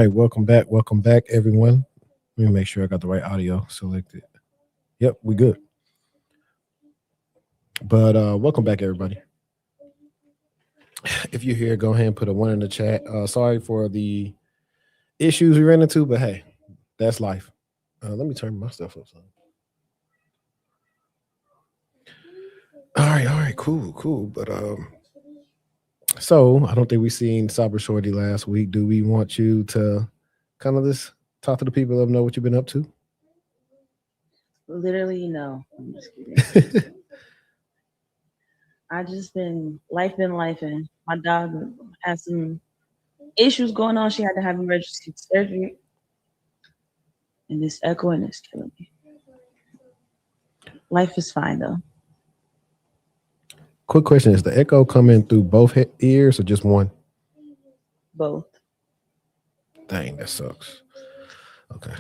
right, welcome back. Welcome back, everyone. Let me make sure I got the right audio selected. Yep, we good. But welcome back, everybody. If you're here, go ahead and put a one in the chat. Sorry for the issues we ran into, but hey, that's life. Let me turn my stuff up. All right, cool. But so I don't think we seen Cybershortieee last week. Do we want you to kind of just talk to the people, let them know what you've been up to? Literally, no. I'm just kidding. I just been life, and my dog has some issues going on. She had to have emergency surgery, and this echoing is killing me. Life is fine though. Quick question: is the echo coming through both ears or just one? Both. Dang, that sucks. Okay.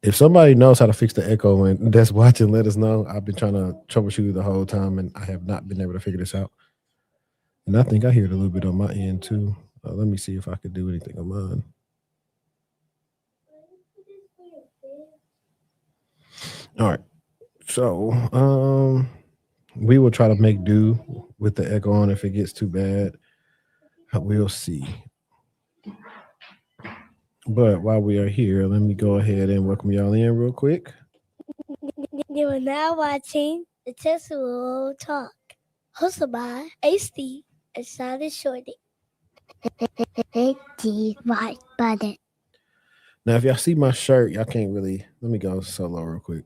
If somebody knows how to fix the echo and that's watching, let us know. I've been trying to troubleshoot the whole time, and I have not been able to figure this out. And I think I hear it a little bit on my end too. Let me see if I could do anything on mine. All right. So we will try to make do with the echo on. If it gets too bad, we'll see. But while we are here, let me go ahead and welcome y'all in real quick. You are now watching the Techtual Talk, hosted by AC and Cybershortieee. Hit the right button. Now, if y'all see my shirt, y'all can't really. Let me go solo real quick.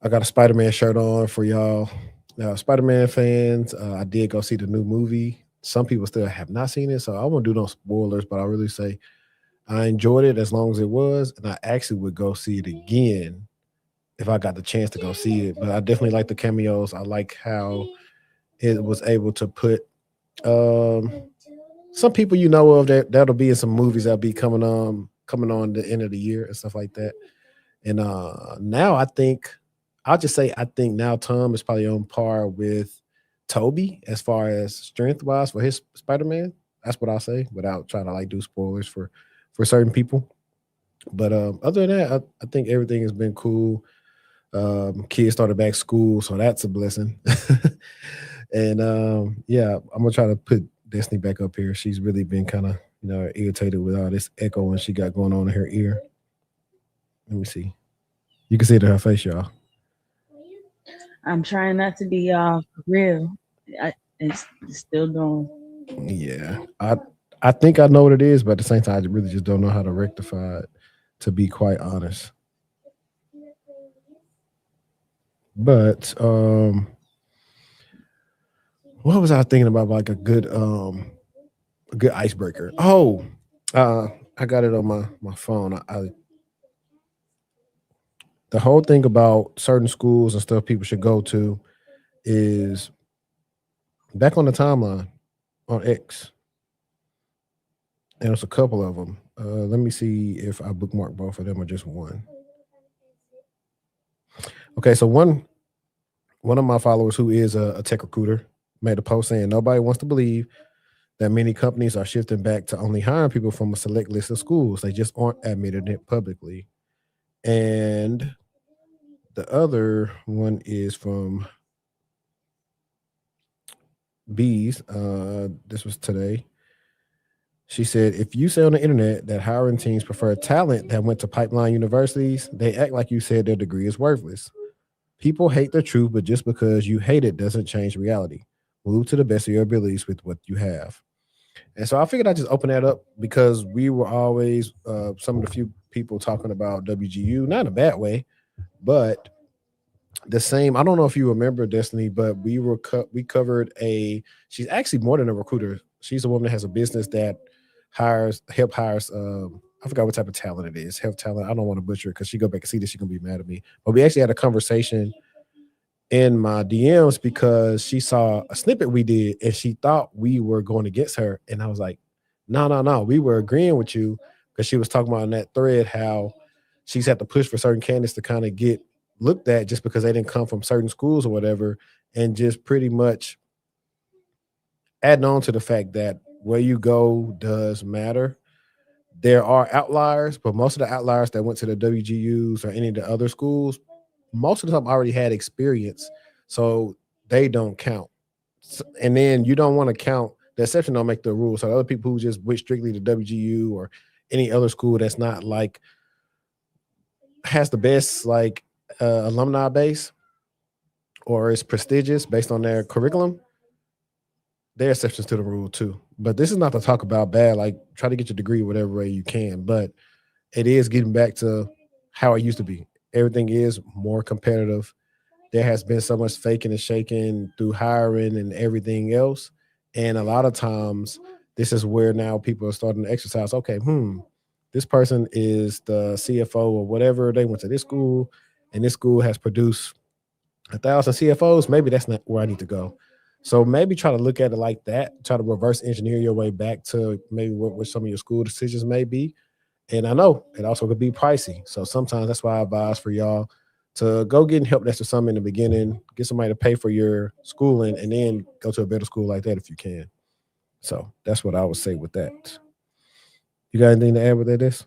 I got a Spider-Man shirt on for y'all. Now, Spider-Man fans, I did go see the new movie. Some people still have not seen it, so I won't do no spoilers, but I really say I enjoyed it as long as it was, and I actually would go see it again if I got the chance to go see it. But I definitely like the cameos. I like how it was able to put some people you know of that'll be in some movies that'll be coming on the end of the year and stuff like that. And now I think now Tom is probably on par with Toby as far as strength wise for his Spider-Man. That's what I'll say without trying to like do spoilers for certain people. But other than that, I think everything has been cool. Kids started back school, so that's a blessing. And yeah, I'm gonna try to put Destiny back up here. She's really been kind of irritated with all this echoing she got going on in her ear. Let me see. You can see it in her face, y'all. I'm trying not to be real. It's still going. Yeah, I think I know what it is, but at the same time, I really just don't know how to rectify it. To be quite honest, but what was I thinking about? Like a good icebreaker. Oh, I got it on my phone. The whole thing about certain schools and stuff people should go to is back on the timeline on X. And there's a couple of them. Let me see if I bookmark both of them or just one. Okay, so one of my followers who is a tech recruiter made a post saying nobody wants to believe that many companies are shifting back to only hiring people from a select list of schools. They just aren't admitting it publicly. And the other one is from Bees. This was today. She said, if you say on the internet that hiring teams prefer talent that went to pipeline universities, they act like you said their degree is worthless. People hate the truth, but just because you hate it doesn't change reality. Move to the best of your abilities with what you have. And so I figured I'd just open that up because we were always some of the few people talking about WGU, not in a bad way, but the same. I don't know if you remember Destiny, but we covered she's actually more than a recruiter. She's a woman that has a business that hires. I forgot what type of talent it is. Help talent. I don't want to butcher it because she go back and see this. She's gonna be mad at me. But we actually had a conversation in my DMs because she saw a snippet we did and she thought we were going against her. And I was like, no. We were agreeing with you because she was talking about in that thread how she's had to push for certain candidates to kind of get looked at just because they didn't come from certain schools or whatever, and just pretty much adding on to the fact that where you go does matter. There are outliers, but most of the outliers that went to the WGUs or any of the other schools, most of them already had experience, so they don't count. And then you don't want to count the exception, don't make the rule. So other people who just went strictly to WGU or any other school that's not like has the best like alumni base or is prestigious based on their curriculum, there are exceptions to the rule too. But this is not to talk about bad, like try to get your degree whatever way you can. But it is getting back to how it used to be. Everything is more competitive. There has been so much faking and shaking through hiring and everything else. And a lot of times, this is where now people are starting to exercise. Okay, this person is the CFO or whatever. They went to this school, and this school has produced 1,000 CFOs. Maybe that's not where I need to go. So maybe try to look at it like that. Try to reverse engineer your way back to maybe what some of your school decisions may be. And I know it also could be pricey. So sometimes that's why I advise for y'all to go get help desk or something in the beginning, get somebody to pay for your schooling, and then go to a better school like that if you can. So that's what I would say with that. You got anything to add with this?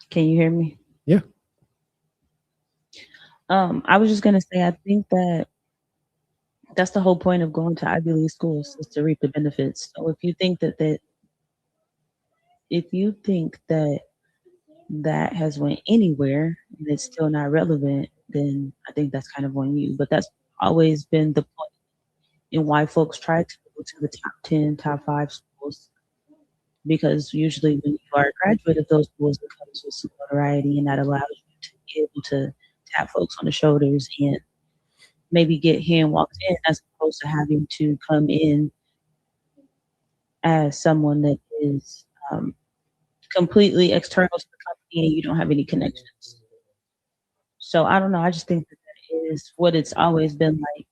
Can you hear me? Yeah. I was just gonna say, I think that that's the whole point of going to Ivy League schools is to reap the benefits. So if you think that has went anywhere and it's still not relevant, then I think that's kind of on you. But that's always been the point in why folks try to go to the top 10, top 5 schools, because usually when you are a graduate of those schools, it comes with some notoriety, and that allows you to be able to tap folks on the shoulders and maybe get hand walked in, as opposed to having to come in as someone that is completely external to the company and you don't have any connections. So I don't know. I just think that is what it's always been like.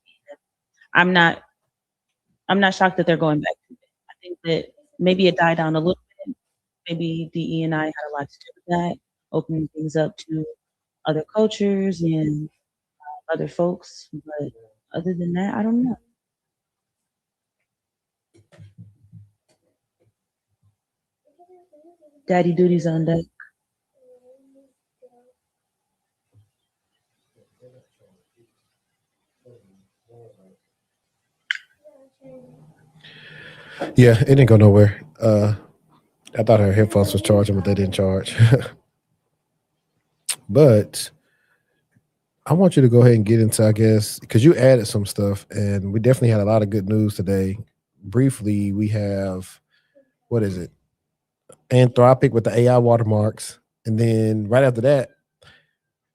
I'm not shocked that they're going back to it. I think that maybe it died down a little bit. Maybe DE and I had a lot to do with that, opening things up to other cultures and other folks. But other than that, I don't know. Daddy duties on deck. Yeah, it didn't go nowhere. I thought her headphones was charging, but they didn't charge. But I want you to go ahead and get into, I guess, because you added some stuff, and we definitely had a lot of good news today. Briefly, we have, what is it? Anthropic with the AI watermarks. And then right after that,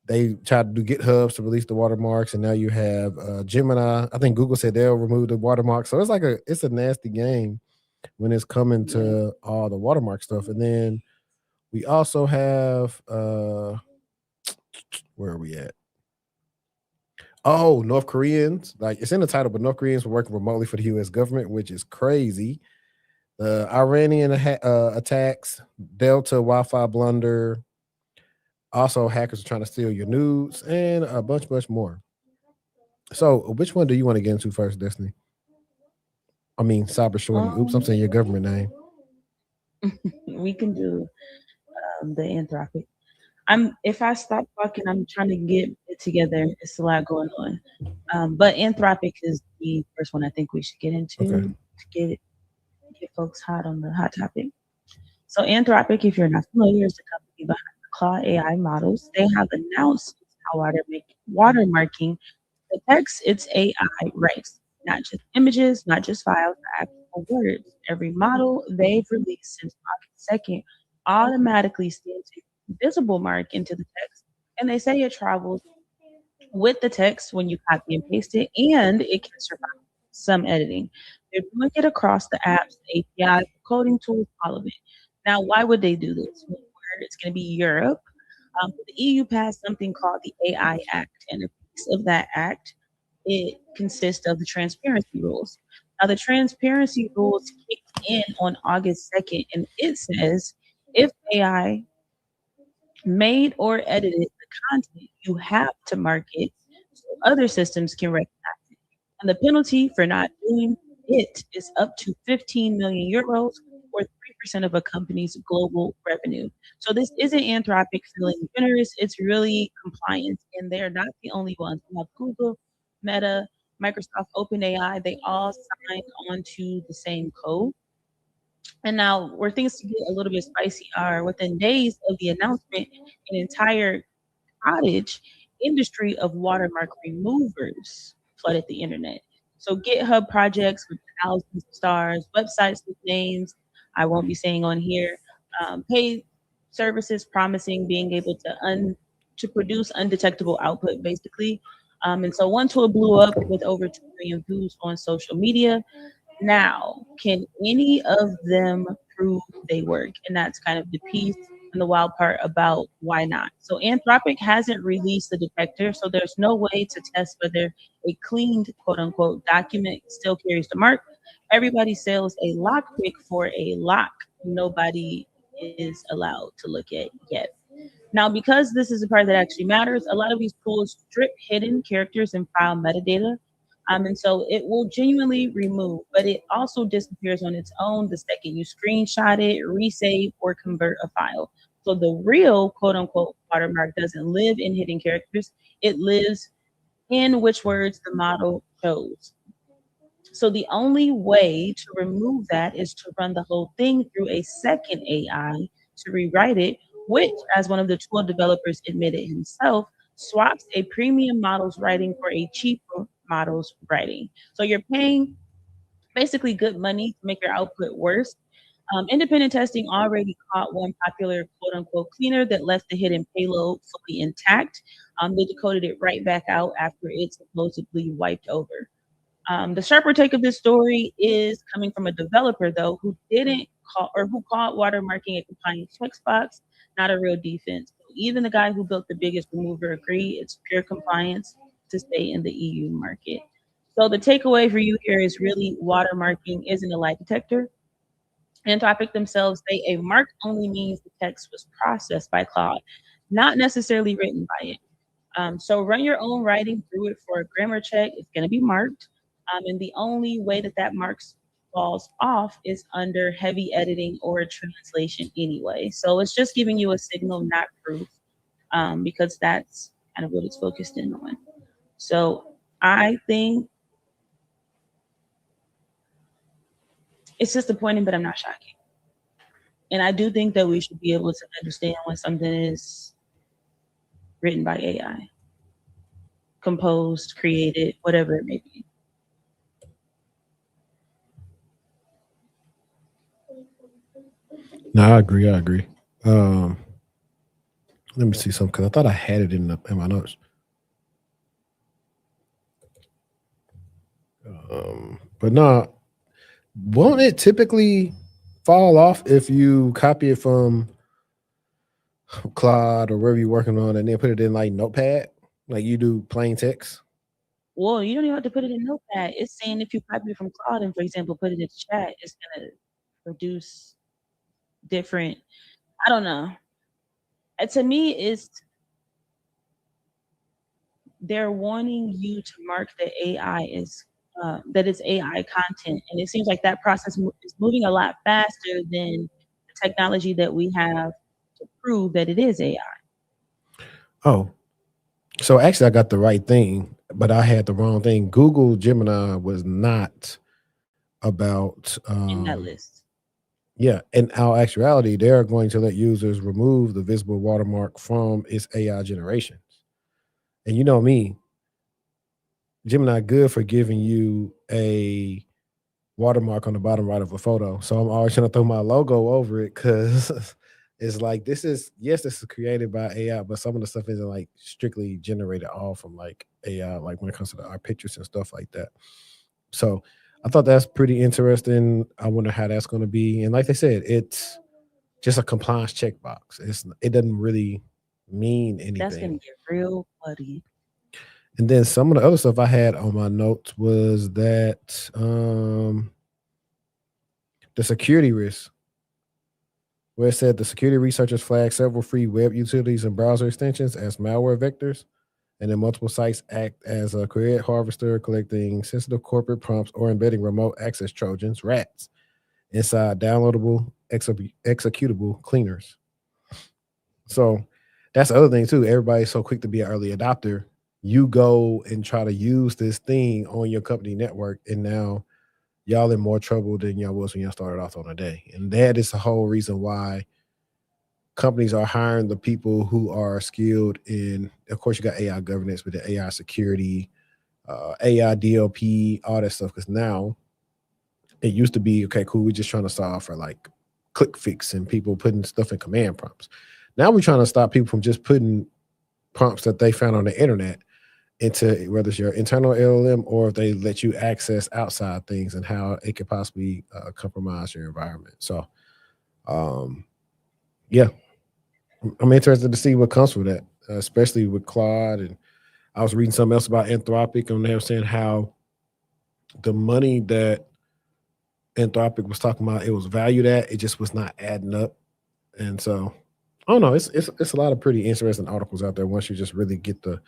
they tried to do GitHubs to release the watermarks, and now you have Gemini. I think Google said they'll remove the watermark. So it's a nasty game when it's coming to all the watermark stuff. And then we also have where are we at? Oh, North Koreans. Like it's in the title, but North Koreans were working remotely for the U.S. government, which is crazy. Iranian attacks, Delta Wi-Fi blunder. Also, hackers are trying to steal your nudes and a bunch more. So, which one do you want to get into first, Destiny? I mean, Cybershortieee. Oops, I'm saying your government name. We can do the Anthropic. If I stop talking, I'm trying to get it together. It's a lot going on. But Anthropic is the first one I think we should get into to get folks hot on the hot topic. So Anthropic, if you're not familiar, is the company behind the Claude AI models. They have announced how watermarking the text its AI writes, not just images, not just files, but actual words. Every model they've released since August 2nd automatically sends a visible mark into the text, and they say it travels with the text when you copy and paste it, and it can survive some editing. They're doing it across the apps, the API, coding tools, all of it. Now, why would they do this? Well, it's going to be Europe. The EU passed something called the AI Act, and a piece of that act, it consists of the transparency rules. Now, the transparency rules kicked in on August 2nd, and it says if AI made or edited the content, you have to mark it other systems can recognize it. And the penalty for not doing it is up to 15 million euros or 3% of a company's global revenue. So this isn't Anthropic feeling generous, it's really compliance. And they're not the only ones. We have Google, Meta, Microsoft, OpenAI, they all signed onto the same code. And now, where things get a little bit spicy are within days of the announcement, an entire cottage industry of watermark removers flooded the internet. So GitHub projects with thousands of stars, websites with names I won't be saying on here, paid services promising being able to produce undetectable output, basically. And so one tool blew up with over 2 million views on social media. Now, can any of them prove they work? And that's kind of the piece and the wild part about why not. So Anthropic hasn't released the detector, so there's no way to test whether a cleaned quote unquote document still carries the mark. Everybody sells a lockpick for a lock. Nobody is allowed to look at yet. Now, because this is the part that actually matters, a lot of these tools strip hidden characters and file metadata. And so it will genuinely remove, but it also disappears on its own the second you screenshot it, resave, or convert a file. So the real quote unquote watermark doesn't live in hidden characters, it lives in which words the model chose. So the only way to remove that is to run the whole thing through a second AI to rewrite it, which, as one of the tool developers admitted himself, swaps a premium model's writing for a cheaper model's writing. So you're paying basically good money to make your output worse. Independent testing already caught one popular quote unquote cleaner that left the hidden payload fully intact. They decoded it right back out after it supposedly wiped over. The sharper take of this story is coming from a developer, though, who didn't call or who called watermarking a compliance checkbox, not a real defense. So even the guy who built the biggest remover agreed it's pure compliance to stay in the EU market. So the takeaway for you here is really watermarking isn't a lie detector. Anthropic themselves say a mark only means the text was processed by Claude, not necessarily written by it. So run your own writing through it for a grammar check. It's going to be marked. And the only way that that marks falls off is under heavy editing or translation anyway. So it's just giving you a signal, not proof, because that's kind of what it's focused in on. So I think it's disappointing, but I'm not shocking. And I do think that we should be able to understand when something is written by AI, composed, created, whatever it may be. No, I agree. I agree. Let me see something because I thought I had it in my notes. But no, won't it typically fall off if you copy it from Claude or wherever you're working on and then put it in like Notepad, like you do plain text? Well, you don't even have to put it in Notepad. It's saying if you copy it from Claude and, for example, put it in chat, it's going to produce different. I don't know. To me, is they're wanting you to mark that AI is that it's AI content, and it seems like that process is moving a lot faster than the technology that we have to prove that it is AI. Oh, so actually, I got the right thing, but I had the wrong thing. Google Gemini was not about In that list. Yeah, in our actuality, they're going to let users remove the visible watermark from its AI generations. And you know me, Gemini good for giving you a watermark on the bottom right of a photo. So I'm always trying to throw my logo over it because it's like this is created by AI, but some of the stuff isn't like strictly generated all from like AI, like when it comes to our pictures and stuff like that. So I thought that's pretty interesting. I wonder how that's going to be. And like they said, it's just a compliance checkbox. It doesn't really mean anything. That's going to get real bloody. And then some of the other stuff I had on my notes was that the security risk, where it said the security researchers flagged several free web utilities and browser extensions as malware vectors. And then multiple sites act as a create harvester, collecting sensitive corporate prompts or embedding remote access Trojans, rats, inside downloadable executable cleaners. So that's the other thing too. Everybody's so quick to be an early adopter. You go and try to use this thing on your company network, and now y'all in more trouble than y'all was when y'all started off on a day. And that is the whole reason why companies are hiring the people who are skilled in, of course, you got AI governance, but the AI security, AI DLP, all that stuff. Because now it used to be, okay, cool, we're just trying to solve for like click fix and people putting stuff in command prompts. Now we're trying to stop people from just putting prompts that they found on the internet into whether it's your internal LLM or if they let you access outside things and how it could possibly compromise your environment. So, yeah, I'm interested to see what comes from that, especially with Claude. And I was reading something else about Anthropic, and they were saying how the money that Anthropic was talking about, it was valued at, it just was not adding up. And so, I don't know. It's a lot of pretty interesting articles out there once you just really get the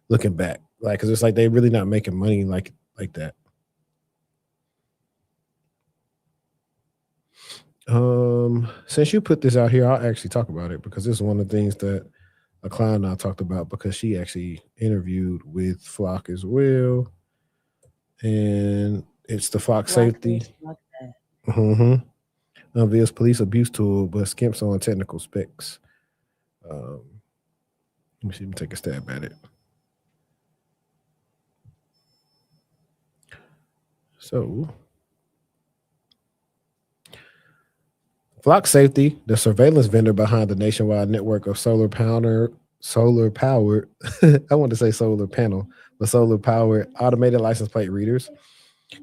looking back, like because it's like they really not making money like that. Since you put this out here, I'll actually talk about it because this is one of the things that a client and I talked about because she actually interviewed with Flock as well, and it's the Flock safety. Mm-hmm. Unveils police abuse tool, but skimps on technical specs. Let me see. Let me take a stab at it. So, Flock Safety, the surveillance vendor behind the nationwide network of solar powered, I want to say solar panel, but solar powered automated license plate readers,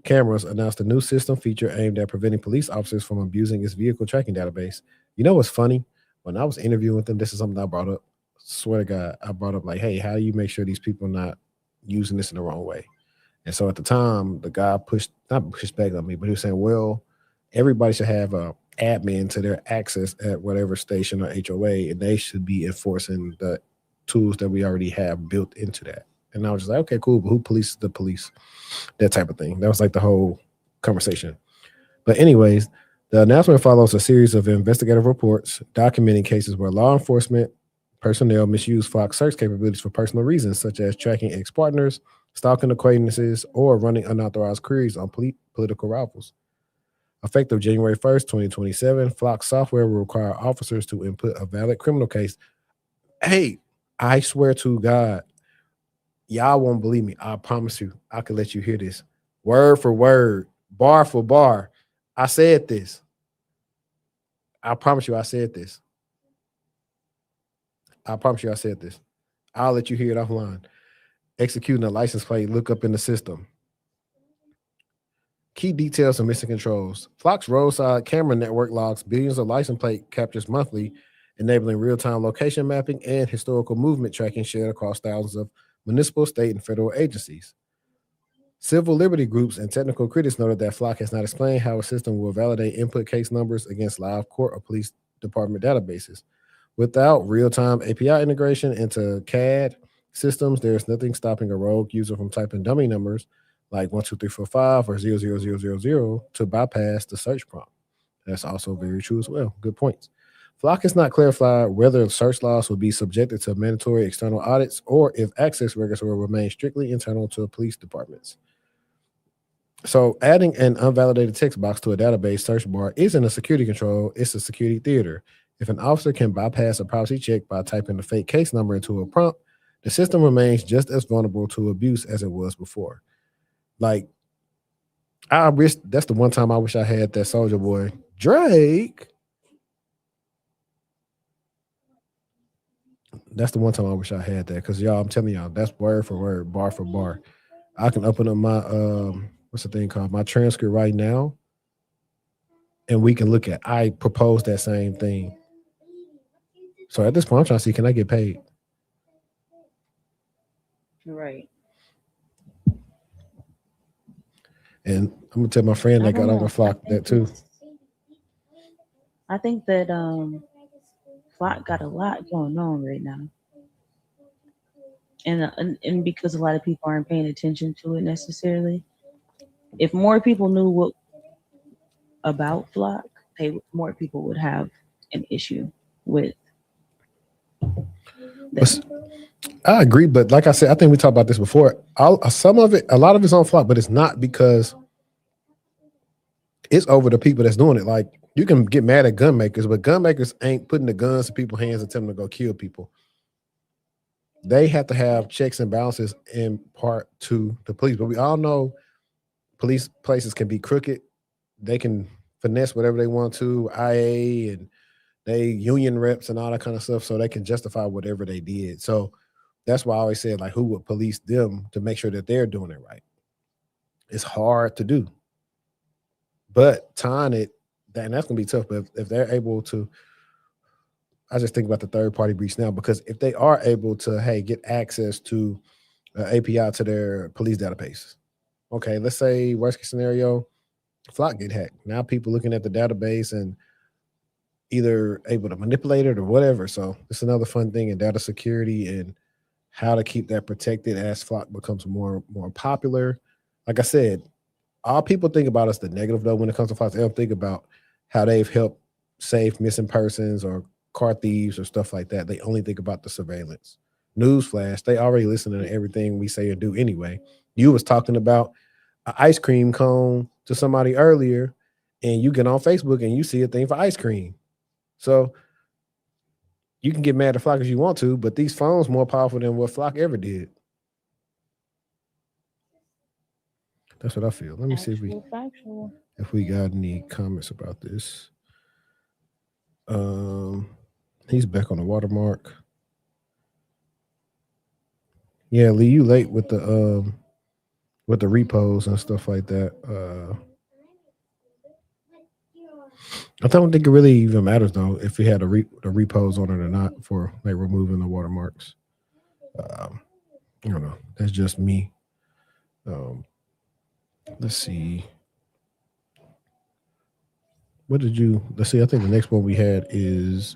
cameras, announced a new system feature aimed at preventing police officers from abusing its vehicle tracking database. You know what's funny? When I was interviewing with them, this is something I brought up. Swear to God, I brought up like, hey, how do you make sure these people are not using this in the wrong way? And so at the time, the guy not pushed back on me, but he was saying, well, everybody should have a admin to their access at whatever station or HOA, and they should be enforcing the tools that we already have built into that. And I was just like, okay, cool, but who polices the police? That type of thing. That was like the whole conversation. But anyways, the announcement follows a series of investigative reports documenting cases where law enforcement personnel misuse Fox search capabilities for personal reasons, such as tracking ex-partners, stalking acquaintances, or running unauthorized queries on political rivals. Effective January 1st, 2027, Flock software will require officers to input a valid criminal case. Hey, I swear to God, y'all won't believe me. I promise you, I can let you hear this. Word for word, bar for bar. I said this. I promise you I said this. I promise you I said this. I'll let you hear it offline. Executing a license plate, look up in the system. Key details and missing controls. Flock's roadside camera network logs billions of license plate captures monthly, enabling real-time location mapping and historical movement tracking shared across thousands of municipal, state, and federal agencies. Civil liberty groups and technical critics noted that Flock has not explained how a system will validate input case numbers against live court or police department databases. Without real-time API integration into CAD systems, there's nothing stopping a rogue user from typing dummy numbers like 12345 or 00000 to bypass the search prompt. That's also very true as well. Good points. Flock has not clarified whether search logs will be subjected to mandatory external audits or if access records will remain strictly internal to police departments. So adding an unvalidated text box to a database search bar isn't a security control, it's a security theater. If an officer can bypass a privacy check by typing the fake case number into a prompt, the system remains just as vulnerable to abuse as it was before. Like, I wish that's the one time I wish I had that Soldier Boy. Drake. That's the one time I wish I had that. Cause y'all, I'm telling y'all, that's word for word, bar for bar. I can open up my what's the thing called? My transcript right now. And we can look at I proposed that same thing. So at this point, I'm trying to see, can I get paid? Right. And I'm gonna tell my friend that got on the Flock that too. I think that Flock got a lot going on right now. And because a lot of people aren't paying attention to it necessarily, if more people knew what about Flock, more people would have an issue with But them. I agree, but like I said, I think we talked about this before. Some of it, a lot of it's on Flock, but it's not because it's over the people that's doing it. Like you can get mad at gun makers, but gun makers ain't putting the guns in people's hands and telling them to go kill people. They have to have checks and balances in part to the police. But we all know police places can be crooked. They can finesse whatever they want to, IA and they union reps and all that kind of stuff, so they can justify whatever they did. So that's why I always said, like, who would police them to make sure that they're doing it right? It's hard to do, but tying it, and that's gonna be tough. But if they're able to, I just think about the third party breach now because if they are able to, hey, get access to API to their police database. Okay, let's say worst case scenario, Flock get hacked. Now people looking at the database and either able to manipulate it or whatever. So it's another fun thing in data security and how to keep that protected as Flock becomes more popular. Like I said, all people think about is the negative though when it comes to Flock. They don't think about how they've helped save missing persons or car thieves or stuff like that. They only think about the surveillance. Newsflash, they already listen to everything we say or do anyway. You was talking about an ice cream cone to somebody earlier, and you get on Facebook and you see a thing for ice cream. So you can get mad at Flock as you want to, but these phones more powerful than what Flock ever did. That's what I feel. Let me see Actual factual. if we got any comments about this. Um, he's back on the watermark. Yeah, Lee, you late with the repos and stuff like that. I don't think it really even matters though if we had the repos on it or not for like removing the watermarks. Um, I don't know. That's just me. Um, let's see. What did you? Let's see. I think the next one we had is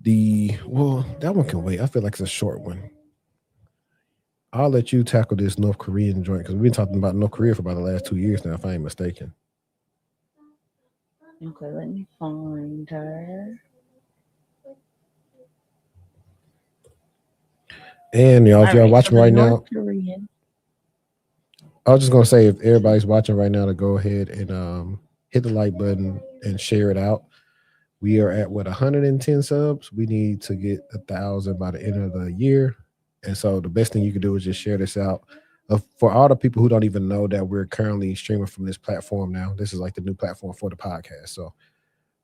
that one can wait. I feel like it's a short one. I'll let you tackle this North Korean joint because we've been talking about North Korea for about the last 2 years now, if I ain't mistaken. Okay, let me find her. And y'all, if All y'all right, so watching the right North now, Korean. I was just gonna say if everybody's watching right now to go ahead and hit the like button and share it out. We are at what 110 subs. We need to get 1,000 by the end of the year. And so the best thing you can do is just share this out. For all the people who don't even know that we're currently streaming from this platform now, this is like the new platform for the podcast. So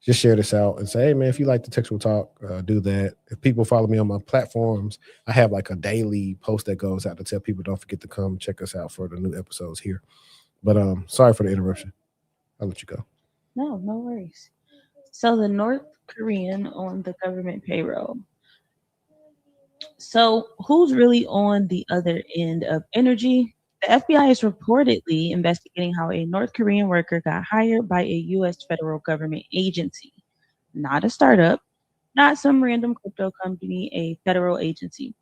just share this out and say, hey man, if you like the textual talk, do that. If people follow me on my platforms, I have like a daily post that goes out to tell people don't forget to come check us out for the new episodes here. But sorry for the interruption. I'll let you go. No, no worries. So the North Korean on the government payroll. So who's really on the other end of energy? The FBI is reportedly investigating how a North Korean worker got hired by a U.S. federal government agency, not a startup, not some random crypto company, a federal agency.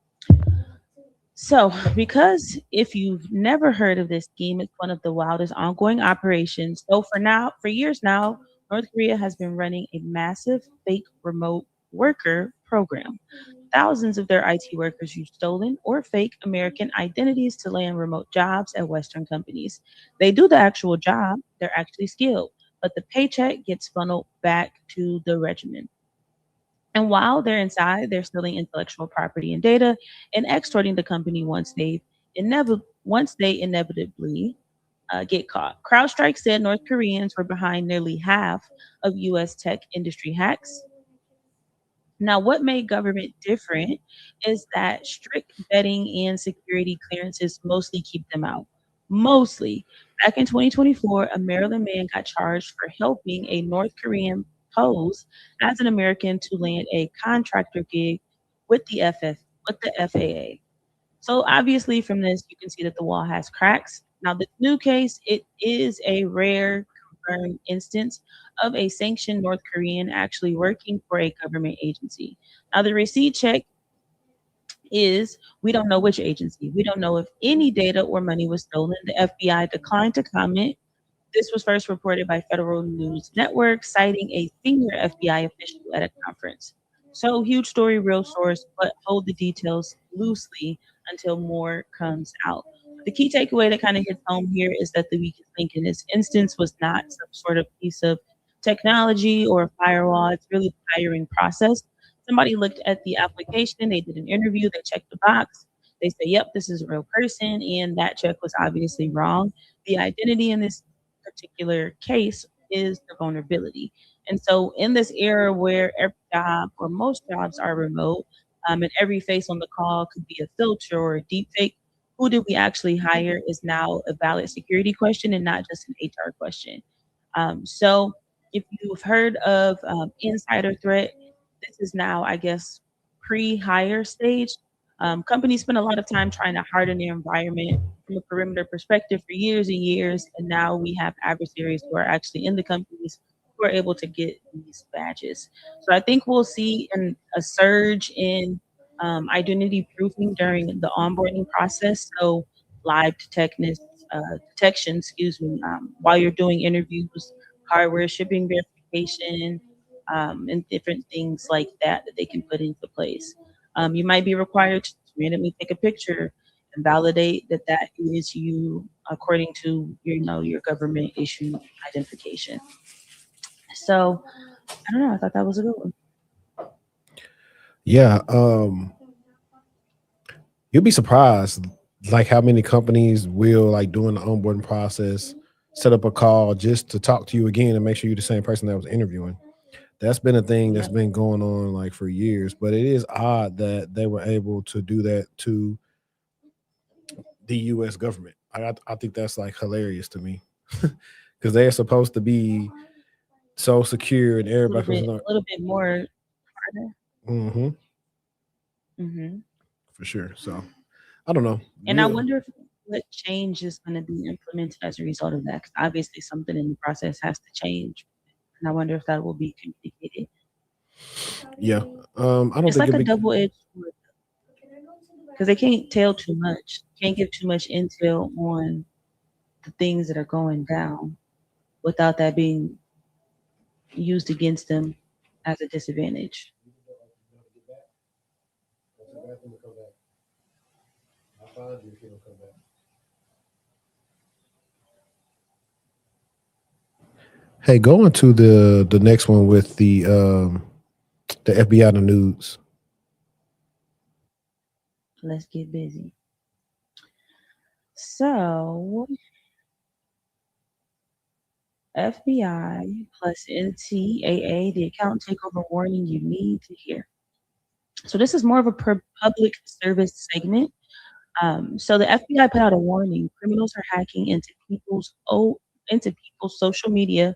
So, because if you've never heard of this scheme, it's one of the wildest ongoing operations. So, for years now, North Korea has been running a massive fake remote worker program. Thousands of their IT workers use stolen or fake American identities to land remote jobs at Western companies. They do the actual job, they're actually skilled, but the paycheck gets funneled back to the regiment. And while they're inside, they're stealing intellectual property and data and extorting the company once they inevitably get caught. CrowdStrike said North Koreans were behind nearly half of U.S. tech industry hacks. Now, what made government different is that strict vetting and security clearances mostly keep them out. Mostly. Back in 2024, a Maryland man got charged for helping a North Korean pose as an American to land a contractor gig with the FAA. So obviously from this, you can see that the wall has cracks. Now, the new case, it is a rare confirmed instance of a sanctioned North Korean actually working for a government agency. Now, the receipt check is we don't know which agency. We don't know if any data or money was stolen. The FBI declined to comment. This was first reported by Federal News Network, citing a senior FBI official at a conference. So, huge story, real source, but hold the details loosely until more comes out. The key takeaway that kind of hits home here is that the weakest link in this instance was not some sort of piece of technology or firewall. It's really the hiring process. Somebody looked at the application, they did an interview, they checked the box, they say, yep, this is a real person, and that check was obviously wrong. The identity in this particular case is the vulnerability. And so, in this era where every job or most jobs are remote, and every face on the call could be a filter or a deep fake, who did we actually hire is now a valid security question and not just an HR question. So, if you've heard of insider threat, this is now, I guess, pre-hire stage. Companies spend a lot of time trying to harden their environment from a perimeter perspective for years and years, and now we have adversaries who are actually in the companies who are able to get these badges. So I think we'll see a surge in identity proofing during the onboarding process. So live detection, excuse me, while you're doing interviews, hardware shipping verification, and different things like that that they can put into place. You might be required to randomly take a picture and validate that that is you according to your government issued identification. So I don't know. I thought that was a good one. Yeah. You'll be surprised like how many companies will like during the onboarding process set up a call just to talk to you again and make sure you're the same person that was interviewing. That's been a thing that's Yep. been going on like for years, but it is odd that they were able to do that to the US government. I think that's like hilarious to me. Because they're supposed to be so secure and A little everybody bit, supposed a little bit more harder. to know. Hmm. Hmm. For sure. So I don't know. And I Yeah. wonder if what change is going to be implemented as a result of that. Because obviously, something in the process has to change, and I wonder if that will be communicated. Yeah. I don't It's think like it'd a be double-edged sword because they can't tell too much. Can't give too much intel on the things that are going down without that being used against them as a disadvantage. Hey, going to the next one with the FBI and the nudes. Let's get busy. So, FBI plus NCAA, the account takeover warning you need to hear. So, this is more of a public service segment. So, the FBI put out a warning: criminals are hacking into people's social media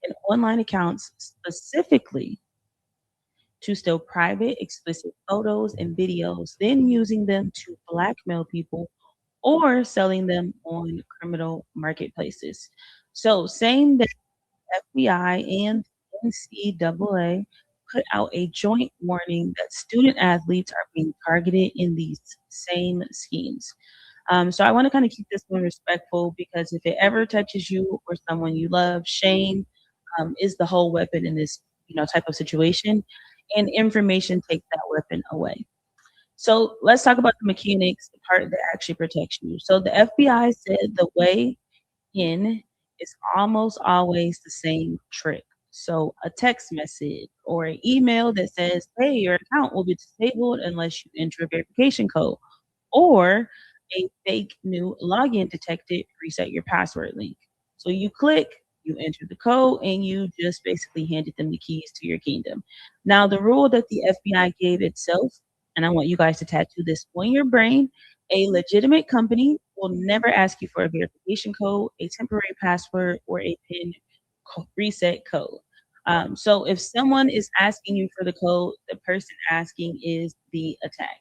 and online accounts specifically to steal private, explicit photos and videos, then using them to blackmail people or selling them on criminal marketplaces. So, same day, FBI and NCAA put out a joint warning that student athletes are being targeted in these same schemes. So I want to kind of keep this one respectful because if it ever touches you or someone you love, shame is the whole weapon in this type of situation, and information takes that weapon away. So let's talk about the mechanics, the part that actually protects you. So the FBI said the way in is almost always the same trick. So a text message or an email that says, hey, your account will be disabled unless you enter a verification code, or a fake new login detected, reset your password link. So you click, you enter the code, and you just basically handed them the keys to your kingdom. Now, the rule that the FBI gave itself, and I want you guys to tattoo this on your brain: a legitimate company will never ask you for a verification code, a temporary password, or a PIN reset code. So if someone is asking you for the code, the person asking is the attack.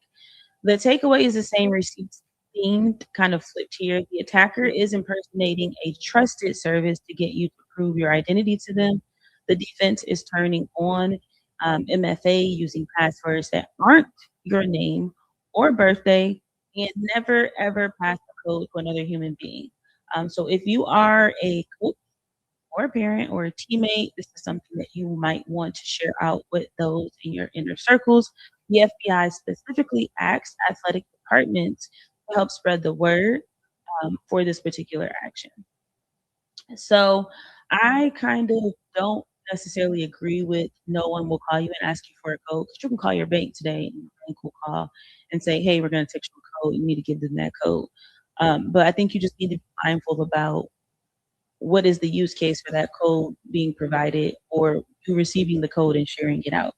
The takeaway is the same receipts themed, kind of flipped here. The attacker is impersonating a trusted service to get you to prove your identity to them. The defense is turning on MFA using passwords that aren't your name or birthday, and never ever pass the code to another human being. So if you are a coach or a parent or a teammate, this is something that you might want to share out with those in your inner circles. The FBI specifically asks athletic departments to help spread the word for this particular action. So I kind of don't necessarily agree with no one will call you and ask you for a code, because you can call your bank today and the bank will call and say, hey, we're going to text you a code. You need to give them that code. But I think you just need to be mindful about what is the use case for that code being provided, or you receiving the code and sharing it out.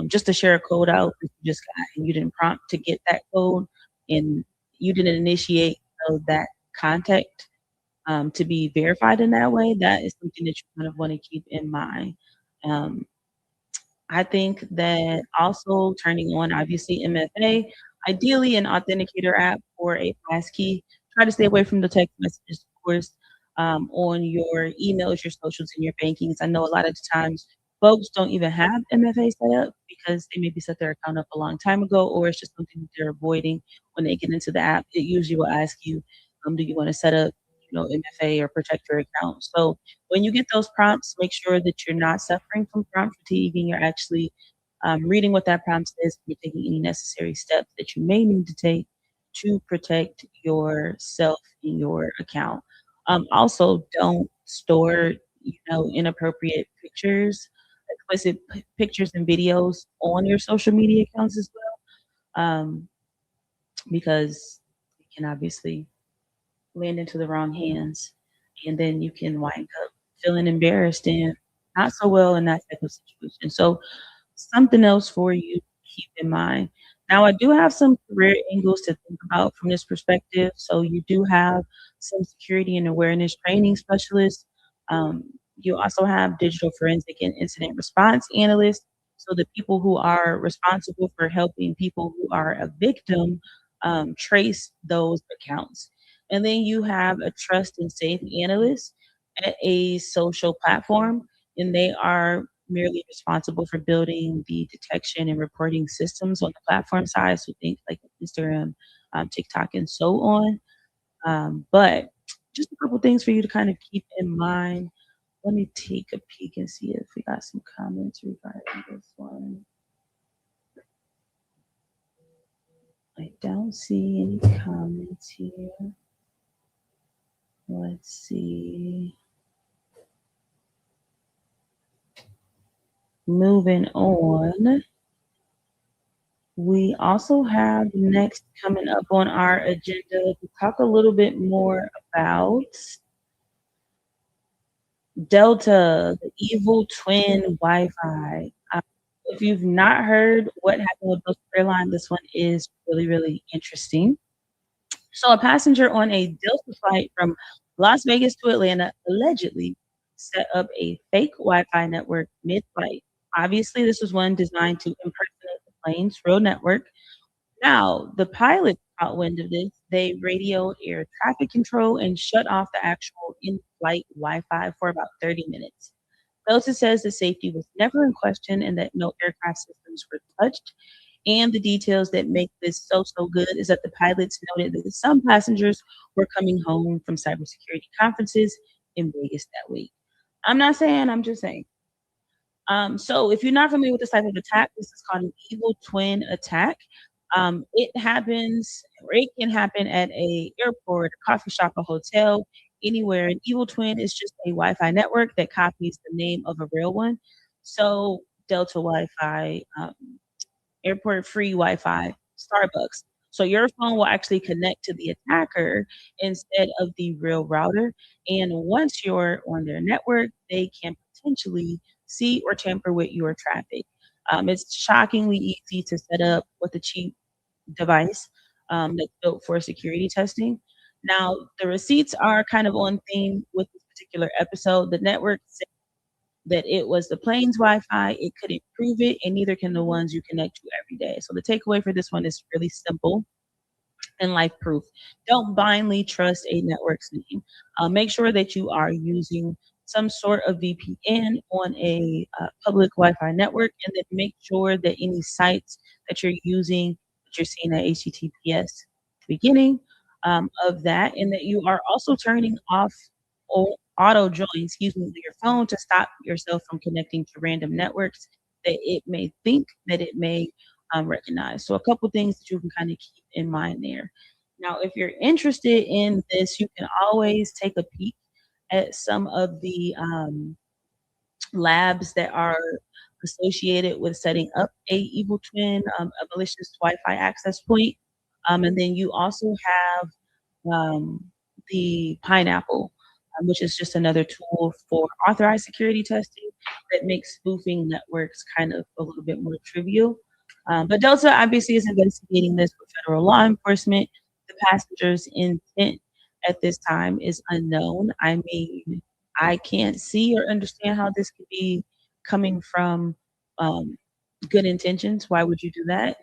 Just to share a code out that you just got and you didn't prompt to get that code, and you didn't initiate, that contact to be verified in that way, that is something that you kind of want to keep in mind. Um, I think that also turning on, obviously, MFA, ideally an authenticator app or a passkey. Try to stay away from the text messages, of course, on your emails, your socials, and your bankings. I know a lot of the times folks don't even have MFA set up because they maybe set their account up a long time ago, or it's just something that they're avoiding when they get into the app. It usually will ask you, do you want to set up, MFA or protect your account? So when you get those prompts, make sure that you're not suffering from prompt fatigue and you're actually reading what that prompt says. You're taking any necessary steps that you may need to take to protect yourself in your account. Also, don't store, inappropriate pictures, explicit pictures and videos on your social media accounts as well, because it can obviously land into the wrong hands, and then you can wind up feeling embarrassed and not so well in that type of situation. So something else for you to keep in mind. Now, I do have some career angles to think about from this perspective. So you do have some security and awareness training specialists. Um, you also have digital forensic and incident response analysts. So the people who are responsible for helping people who are a victim trace those accounts. And then you have a trust and safe analyst at a social platform, and they are merely responsible for building the detection and reporting systems on the platform side. So think like Instagram, TikTok, and so on. But just a couple things for you to kind of keep in mind. Let me take a peek and see if we got some comments regarding this one. I don't see any comments here. Let's see. Moving on. We also have next coming up on our agenda to talk a little bit more about Delta, the evil twin Wi-Fi. If you've not heard what happened with Delta Airline, this one is really, really interesting. So a passenger on a Delta flight from Las Vegas to Atlanta allegedly set up a fake Wi-Fi network mid-flight. Obviously, this was one designed to impersonate the plane's real network. Now, the pilots caught wind of this. They radioed air traffic control and shut off the actual in-flight Wi-Fi for about 30 minutes. Delta says the safety was never in question and that no aircraft systems were touched. And the details that make this so good is that the pilots noted that some passengers were coming home from cybersecurity conferences in Vegas that week. I'm not saying, I'm just saying. So if you're not familiar with this type of attack, this is called an evil twin attack. It happens, or it can happen at a airport, a coffee shop, a hotel, anywhere. An evil twin is just a Wi-Fi network that copies the name of a real one. So Delta Wi-Fi, airport free Wi-Fi, Starbucks. So your phone will actually connect to the attacker instead of the real router. And once you're on their network, they can potentially see or tamper with your traffic. It's shockingly easy to set up with a cheap device that's built for security testing. Now, the receipts are kind of on theme with this particular episode. The network said that it was the plane's Wi-Fi. It couldn't prove it, and neither can the ones you connect to every day. So the takeaway for this one is really simple and life proof. Don't blindly trust a network's name. Make sure that you are using some sort of VPN on a public Wi-Fi network, and then make sure that any sites that you're using that you're seeing at HTTPS at the beginning of that, and that you are also turning off auto join, excuse me, with your phone to stop yourself from connecting to random networks that it may think that it may recognize. So a couple things that you can kind of keep in mind there. Now, if you're interested in this, you can always take a peek at some of the labs that are associated with setting up a evil twin, a malicious Wi-Fi access point. And then you also have um, the Pineapple, which is just another tool for authorized security testing that makes spoofing networks kind of a little bit more trivial. But Delta obviously is investigating this with federal law enforcement. The passenger's intent at this time is unknown. I mean, I can't see or understand how this could be coming from um, good intentions. Why would you do that?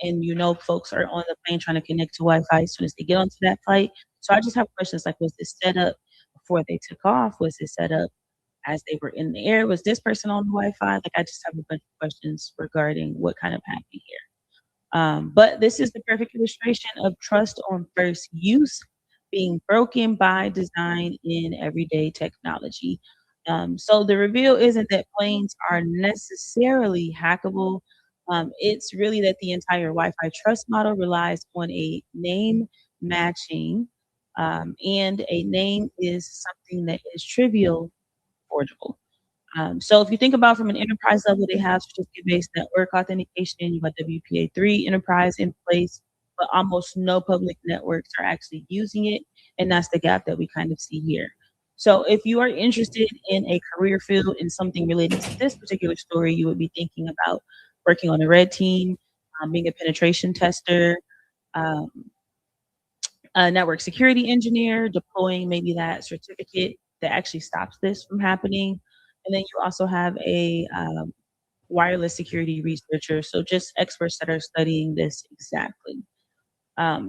And you know, folks are on the plane trying to connect to Wi-Fi as soon as they get onto that flight. So I just have questions like, was this set up before they took off? Was it set up as they were in the air? Was this person on the Wi-Fi? Like, I just have a bunch of questions regarding what kind of happened here. But this is the perfect illustration of trust on first use being broken by design in everyday technology. So the reveal isn't that planes are necessarily hackable. It's really that the entire Wi-Fi trust model relies on a name matching, and a name is something that is trivial, forgeable. So if you think about from an enterprise level, they have certificate-based network authentication. You got WPA3 enterprise in place, but almost no public networks are actually using it, and that's the gap that we kind of see here. So if you are interested in a career field in something related to this particular story, you would be thinking about working on a red team, being a penetration tester, um, a network security engineer, deploying maybe that certificate that actually stops this from happening. And then you also have a wireless security researcher, so just experts that are studying this exactly.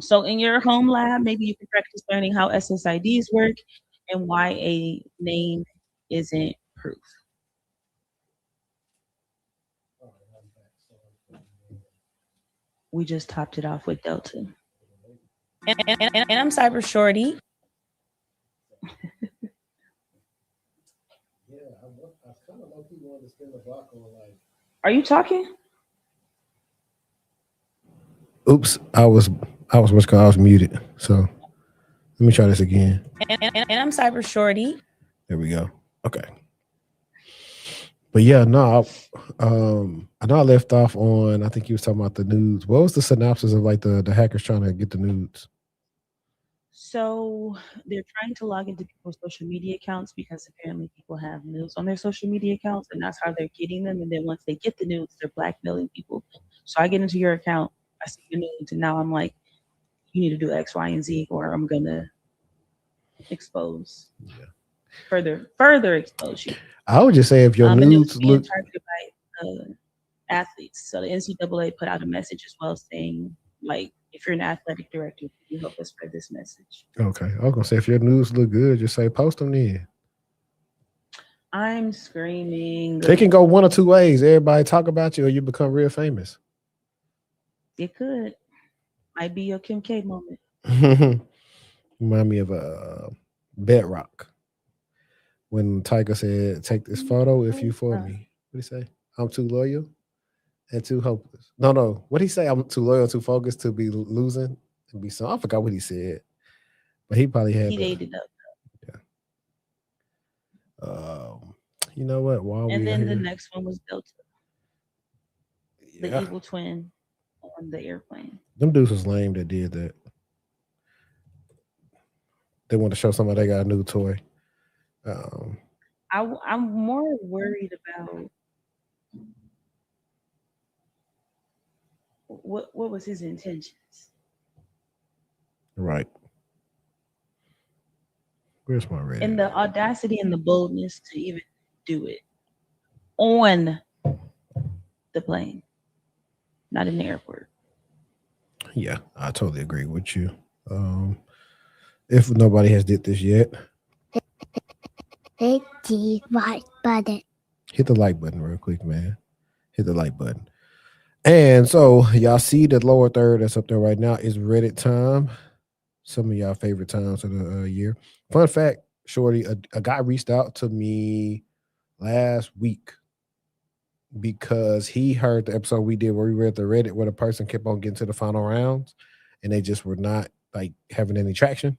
So in your home lab, maybe you can practice learning how SSIDs work and why a name isn't proof. We just topped it off with Delta. And I'm Cybershortieee. Are you talking? Oops, I was muted. So let me try this again. And I'm Cybershortieee. There we go. Okay. But yeah, no, I know I left off on, I think you was talking about the nudes. What was the synopsis of like the hackers trying to get the nudes? So they're trying to log into people's social media accounts because apparently people have nudes on their social media accounts, and that's how they're getting them. And then once they get the nudes, they're blackmailing people. So I get into your account, I see your nudes, and now I'm like, you need to do X, Y, and Z, or I'm gonna expose. Yeah. Further expose you. I would just say if your nudes look targeted by athletes. So the NCAA put out a message as well saying, like, if you're an athletic director, can you help us spread this message? Okay. I was gonna say if your nudes look good, just say post them then. I'm screaming. They can go one or two ways. Everybody talk about you or you become real famous. It could. Might be your Kim K moment. Remind me of a Bedrock. When Tiger said, take this photo if you for me. What did he say? I'm too loyal and too hopeless. No. What did he say? I'm too loyal, too focused to be losing and be so. I forgot what he said. But he probably had. He ate it up. Yeah. You know what? And then the next one was Delta. The evil twin on the airplane. Them dudes was lame that did that. They want to show somebody they got a new toy. I'm more worried about what was his intentions. Right. Where's my red? And the audacity and the boldness to even do it on the plane, not in the airport. Yeah, I totally agree with you. If nobody has did this yet, hit the like button. Hit the like button real quick, man. Hit the like button. And so y'all see the lower third that's up there right now is Reddit time. Some of y'all favorite times of the year. Fun fact, Shorty, a guy reached out to me last week because he heard the episode we did where we read the Reddit where the person kept on getting to the final rounds and they just were not like having any traction.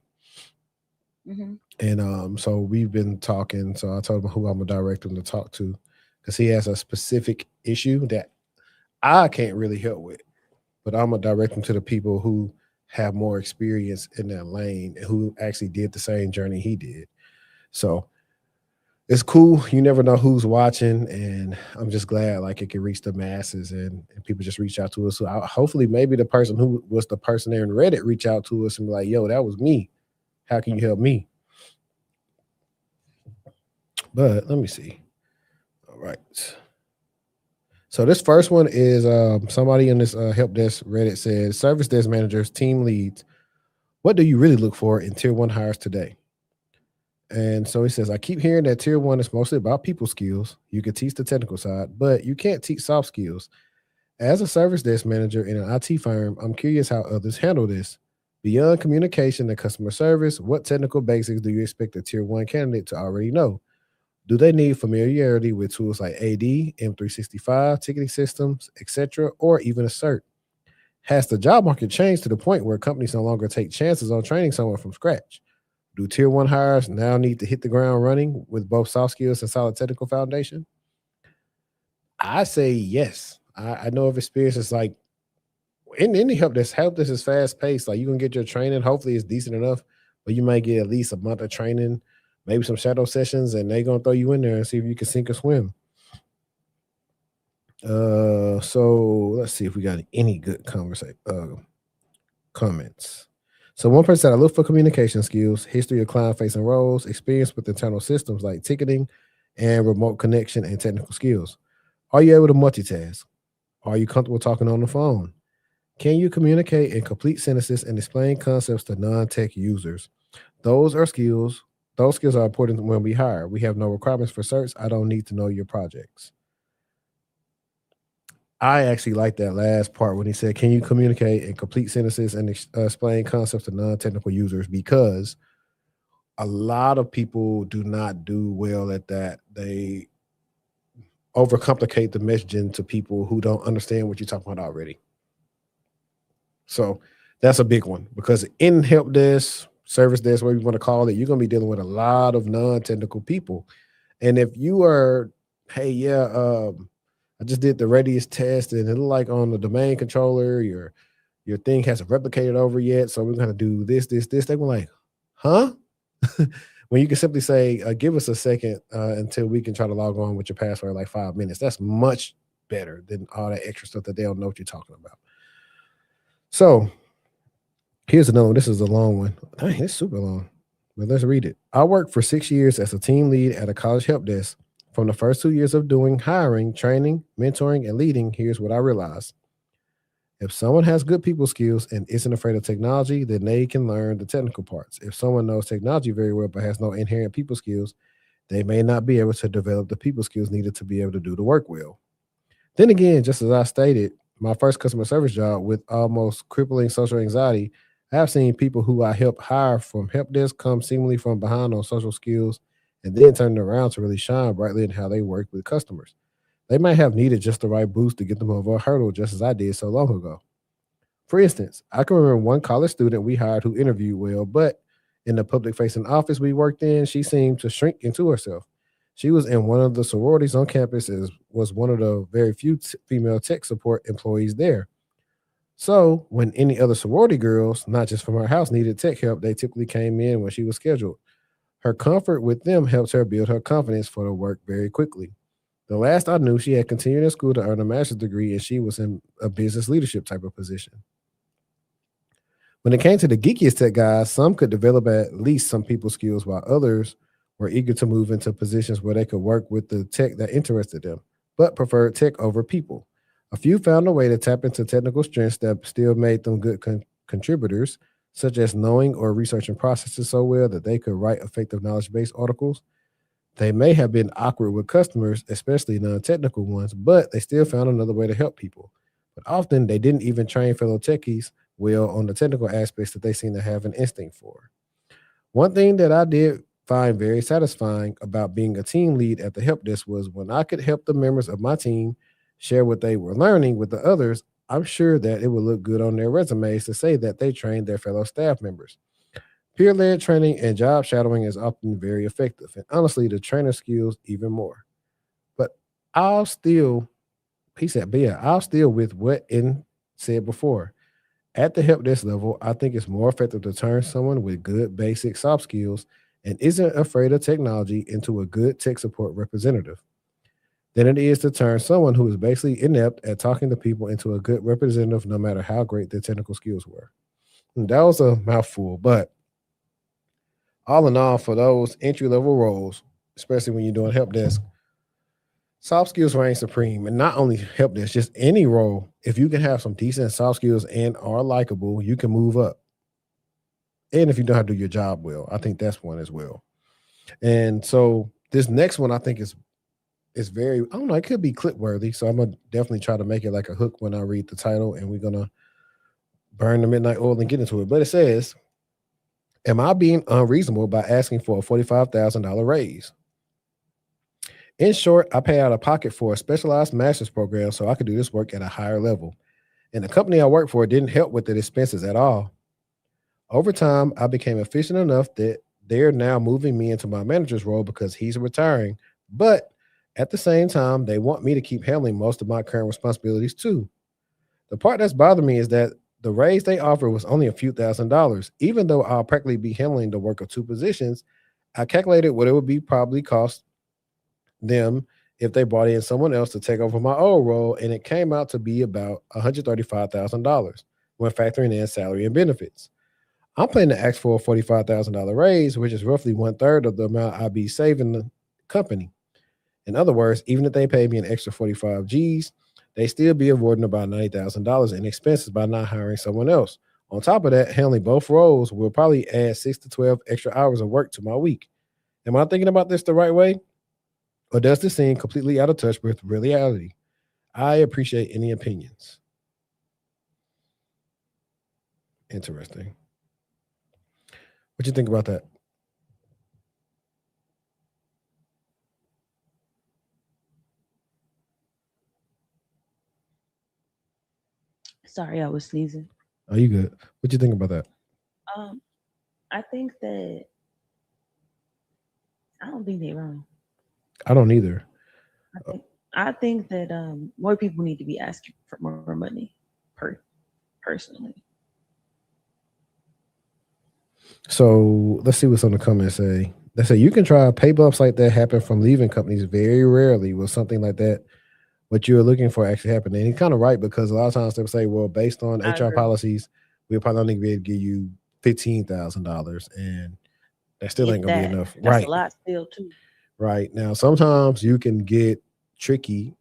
Mm-hmm. And so we've been talking. So I told him who I'm gonna direct him to talk to because he has a specific issue that I can't really help with, but I'm gonna direct him to the people who have more experience in that lane and who actually did the same journey he did. So it's cool. You never know who's watching, and I'm just glad like it can reach the masses and people just reach out to us. So hopefully, maybe the person who was the person there in Reddit reach out to us and be like, "Yo, that was me. How can you help me?" But let me see. All right. So this first one is somebody in this help desk Reddit says, "Service desk managers, team leads, what do you really look for in tier one hires today?" And so he says, "I keep hearing that tier one is mostly about people skills. You can teach the technical side, but you can't teach soft skills. As a service desk manager in an IT firm, I'm curious how others handle this. Beyond communication and customer service, what technical basics do you expect a tier one candidate to already know? Do they need familiarity with tools like AD, M365, ticketing systems, etc., or even a cert? Has the job market changed to the point where companies no longer take chances on training someone from scratch? Do tier one hires now need to hit the ground running with both soft skills and solid technical foundation?" I say yes. I know of experiences like in any help this is fast paced. Like you can get your training, hopefully it's decent enough, but you might get at least a month of training, maybe some shadow sessions, and they're gonna throw you in there and see if you can sink or swim. So let's see if we got any good comments. So one person said, "I look for communication skills, history of client-facing roles, experience with internal systems like ticketing and remote connection and technical skills. Are you able to multitask? Are you comfortable talking on the phone? Can you communicate in complete sentences and explain concepts to non-tech users? Those are skills. Those skills are important when we hire. We have no requirements for certs. I don't need to know your projects." I actually like that last part when he said, "Can you communicate in complete sentences and explain concepts to non-technical users?" Because a lot of people do not do well at that. They overcomplicate the messaging to people who don't understand what you're talking about already. So that's a big one because in help desk, service desk, whatever you want to call it, you're going to be dealing with a lot of non-technical people. And if you are, hey, yeah, I just did the radius test and it looked like on the domain controller, your thing hasn't replicated over yet. So we're going to do this. They were like, huh? When you can simply say, give us a second until we can try to log on with your password like 5 minutes. That's much better than all that extra stuff that they don't know what you're talking about. So here's another one. This is a long one. Dang, it's super long, but let's read it. "I worked for 6 years as a team lead at a college help desk. From the first 2 years of doing hiring, training, mentoring, and leading, here's what I realized. If someone has good people skills and isn't afraid of technology, then they can learn the technical parts. If someone knows technology very well but has no inherent people skills, they may not be able to develop the people skills needed to be able to do the work well. Then again, just as I stated, my first customer service job with almost crippling social anxiety, I have seen people who I help hire from help desk come seemingly from behind on social skills and then turn around to really shine brightly in how they work with customers. They might have needed just the right boost to get them over a hurdle, just as I did so long ago. For instance, I can remember one college student we hired who interviewed well, but in the public facing office we worked in, she seemed to shrink into herself. She was in one of the sororities on campus and was one of the very few female tech support employees there. So when any other sorority girls, not just from her house, needed tech help, they typically came in when she was scheduled. Her comfort with them helps her build her confidence for the work very quickly. The last I knew, she had continued in school to earn a master's degree and she was in a business leadership type of position. When it came to the geekiest tech guys, some could develop at least some people skills while others were eager to move into positions where they could work with the tech that interested them, but preferred tech over people. A few found a way to tap into technical strengths that still made them good contributors, such as knowing or researching processes so well that they could write effective knowledge-based articles. They may have been awkward with customers, especially non-technical ones, but they still found another way to help people. but often they didn't even train fellow techies well on the technical aspects that they seem to have an instinct for. One thing that I did find very satisfying about being a team lead at the help desk was when I could help the members of my team share what they were learning with the others. I'm sure that it would look good on their resumes to say that they trained their fellow staff members. Peer led training and job shadowing is often very effective, and honestly, the trainer skills even more. But I'll still, he said, but yeah, I'll still with what in said before. At the help desk level, I think it's more effective to turn someone with good basic soft skills and isn't afraid of technology into a good tech support representative than it is to turn someone who is basically inept at talking to people into a good representative, no matter how great their technical skills were. And that was a mouthful, but all in all, for those entry level roles, especially when you're doing help desk, soft skills reign supreme. And not only help desk, just any role. If you can have some decent soft skills and are likable, you can move up. And if you know how to do your job well, I think that's one as well. And so this next one, I think is very, I don't know, it could be clip worthy. So I'm gonna definitely try to make it like a hook when I read the title, and we're gonna burn the midnight oil and get into it. But it says, am I being unreasonable by asking for a $45,000 raise? In short, I pay out of pocket for a specialized master's program so I could do this work at a higher level. And the company I work for didn't help with the expenses at all. Over time, I became efficient enough that they're now moving me into my manager's role because he's retiring. But at the same time, they want me to keep handling most of my current responsibilities too. The part that's bothering me is that the raise they offered was only a few $1,000s. Even though I'll practically be handling the work of two positions, I calculated what it would be probably cost them if they brought in someone else to take over my old role, and it came out to be about $135,000 when factoring in salary and benefits. I'm planning to ask for a $45,000 raise, which is roughly 1/3 of the amount I'd be saving the company. In other words, even if they pay me an extra 45 G's, they still be avoiding about $90,000 in expenses by not hiring someone else. On top of that, handling both roles will probably add 6 to 12 extra hours of work to my week. Am I thinking about this the right way? Or does this seem completely out of touch with reality? I appreciate any opinions. Interesting. What you think about that? Sorry, I was sneezing. Are you good? What you think about that? I think that I don't think they're wrong. I don't either. I think that more people need to be asking for more money, personally. So let's see what's on the comments say. They say you can try pay bumps like that happen from leaving companies very rarely. Will something like that what you're looking for actually happen? And he's kind of right, because a lot of times they'll say, well, based on HR policies, we'll probably only be able to give you $15,000, and that still ain't gonna be enough. That's right. a lot still too. Right. Now, sometimes you can get tricky.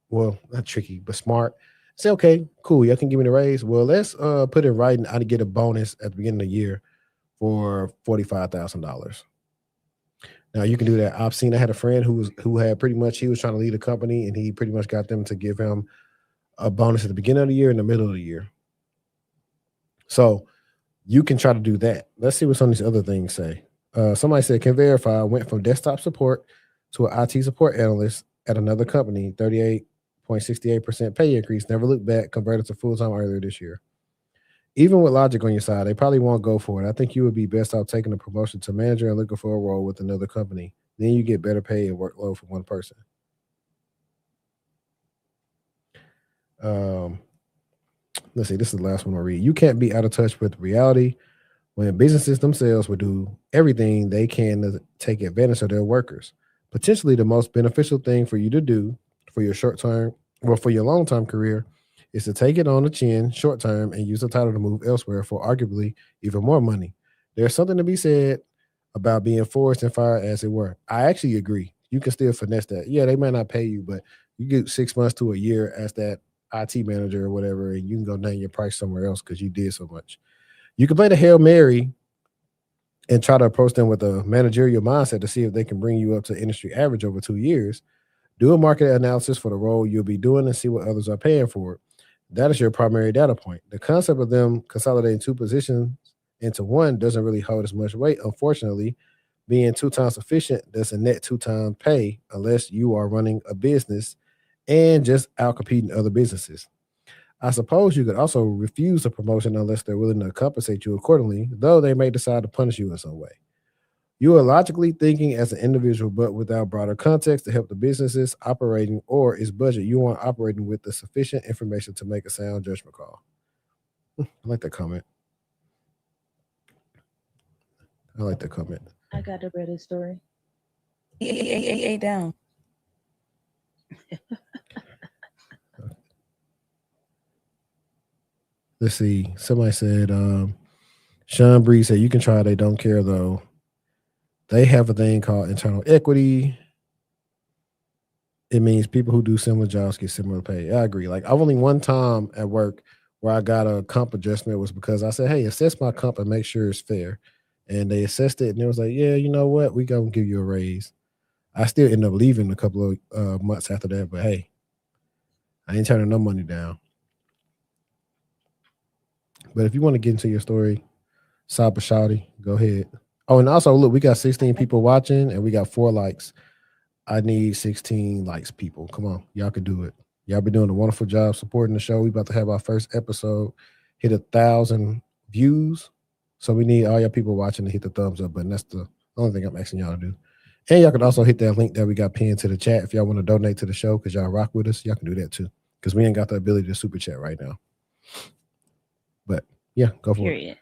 Well, not tricky, but smart. Say, okay, cool. You can give me the raise. Well, let's put it right, and I'd get a bonus at the beginning of the year for $45,000. Now you can do that. I've seen. I had a friend who had pretty much, he was trying to lead a company, and he pretty much got them to give him a bonus at the beginning of the year and the middle of the year. So you can try to do that. Let's see what some of these other things say. Somebody said, can verify, I went from desktop support to an IT support analyst at another company, 38.68% pay increase, never looked back, converted to full-time earlier this year. Even with logic on your side, they probably won't go for it. I think you would be best off taking a promotion to manager and looking for a role with another company. Then you get better pay and workload for one person. Let's see, this is the last one I'll read. You can't be out of touch with reality when businesses themselves will do everything they can to take advantage of their workers. Potentially the most beneficial thing for you to do for your short-term, or for your long-term career, is to take it on the chin short-term and use the title to move elsewhere for arguably even more money. There's something to be said about being forced and fired, as it were. I actually agree. You can still finesse that. Yeah, they might not pay you, but you get 6 months to a year as that IT manager or whatever, and you can go down your price somewhere else because you did so much. You can play the Hail Mary and try to approach them with a managerial mindset to see if they can bring you up to industry average over 2 years. Do a market analysis for the role you'll be doing and see what others are paying for it. That is your primary data point. The concept of them consolidating two positions into one doesn't really hold as much weight, unfortunately. Being 2 times sufficient doesn't net 2 times pay unless you are running a business and just out competing other businesses. I suppose you could also refuse a promotion unless they're willing to compensate you accordingly, though they may decide to punish you in some way. You are logically thinking as an individual, but without broader context to help the businesses operating or its budget you want operating with the sufficient information to make a sound judgment call. I like that comment. I like that comment. I got to read his story. A down. Let's see. Somebody said, Sean Bree said, you can try. They don't care though. They have a thing called internal equity. It means people who do similar jobs get similar pay. I agree. Like I've only one time at work where I got a comp adjustment was because I said, hey, assess my comp and make sure it's fair. And they assessed it and it was like, yeah, you know what? We gonna give you a raise. I still ended up leaving a couple of months after that, but hey, I ain't turning no money down. But if you want to get into your story, Cybershortieee, go ahead. Oh, and also look, we got 16 people watching and we got 4 likes. I need 16 likes, people. Come on, y'all can do it. Y'all been doing a wonderful job supporting the show. We about to have our first episode hit 1,000 views. So we need all y'all people watching to hit the thumbs up button. That's the only thing I'm asking y'all to do. And y'all can also hit that link that we got pinned to the chat if y'all want to donate to the show because y'all rock with us. Y'all can do that too because we ain't got the ability to super chat right now. But yeah, go for it.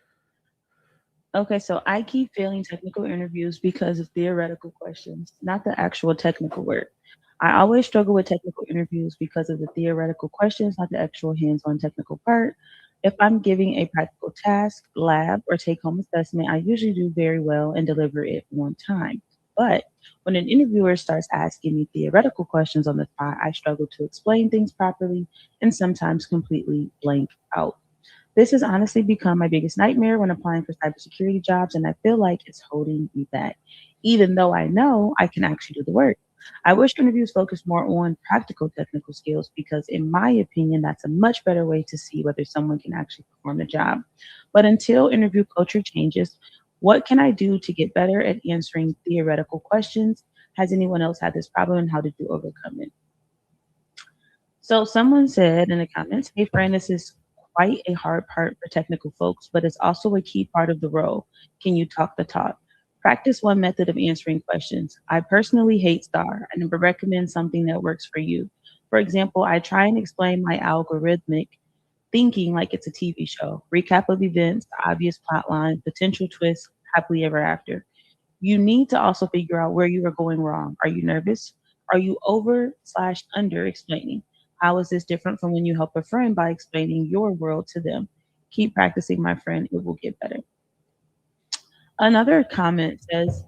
Okay, so I keep failing technical interviews because of theoretical questions, not the actual technical work. I always struggle with technical interviews because of the theoretical questions, not the actual hands-on technical part. If I'm giving a practical task, lab, or take-home assessment, I usually do very well and deliver it on time. But when an interviewer starts asking me theoretical questions on the spot, I struggle to explain things properly and sometimes completely blank out. This has honestly become my biggest nightmare when applying for cybersecurity jobs, and I feel like it's holding me back, even though I know I can actually do the work. I wish interviews focused more on practical technical skills because, in my opinion, that's a much better way to see whether someone can actually perform the job. But until interview culture changes, what can I do to get better at answering theoretical questions? Has anyone else had this problem and how did you overcome it? So someone said in the comments, hey friend, this is quite a hard part for technical folks, but it's also a key part of the role. Can you talk the talk? Practice one method of answering questions. I personally hate STAR. I never recommend something that works for you. For example, I try and explain my algorithmic thinking like it's a TV show. Recap of events, obvious plot line, potential twists, happily ever after. You need to also figure out where you are going wrong. Are you nervous? Are you over/under explaining? How is this different from when you help a friend by explaining your world to them? Keep practicing, my friend. It will get better. Another comment says,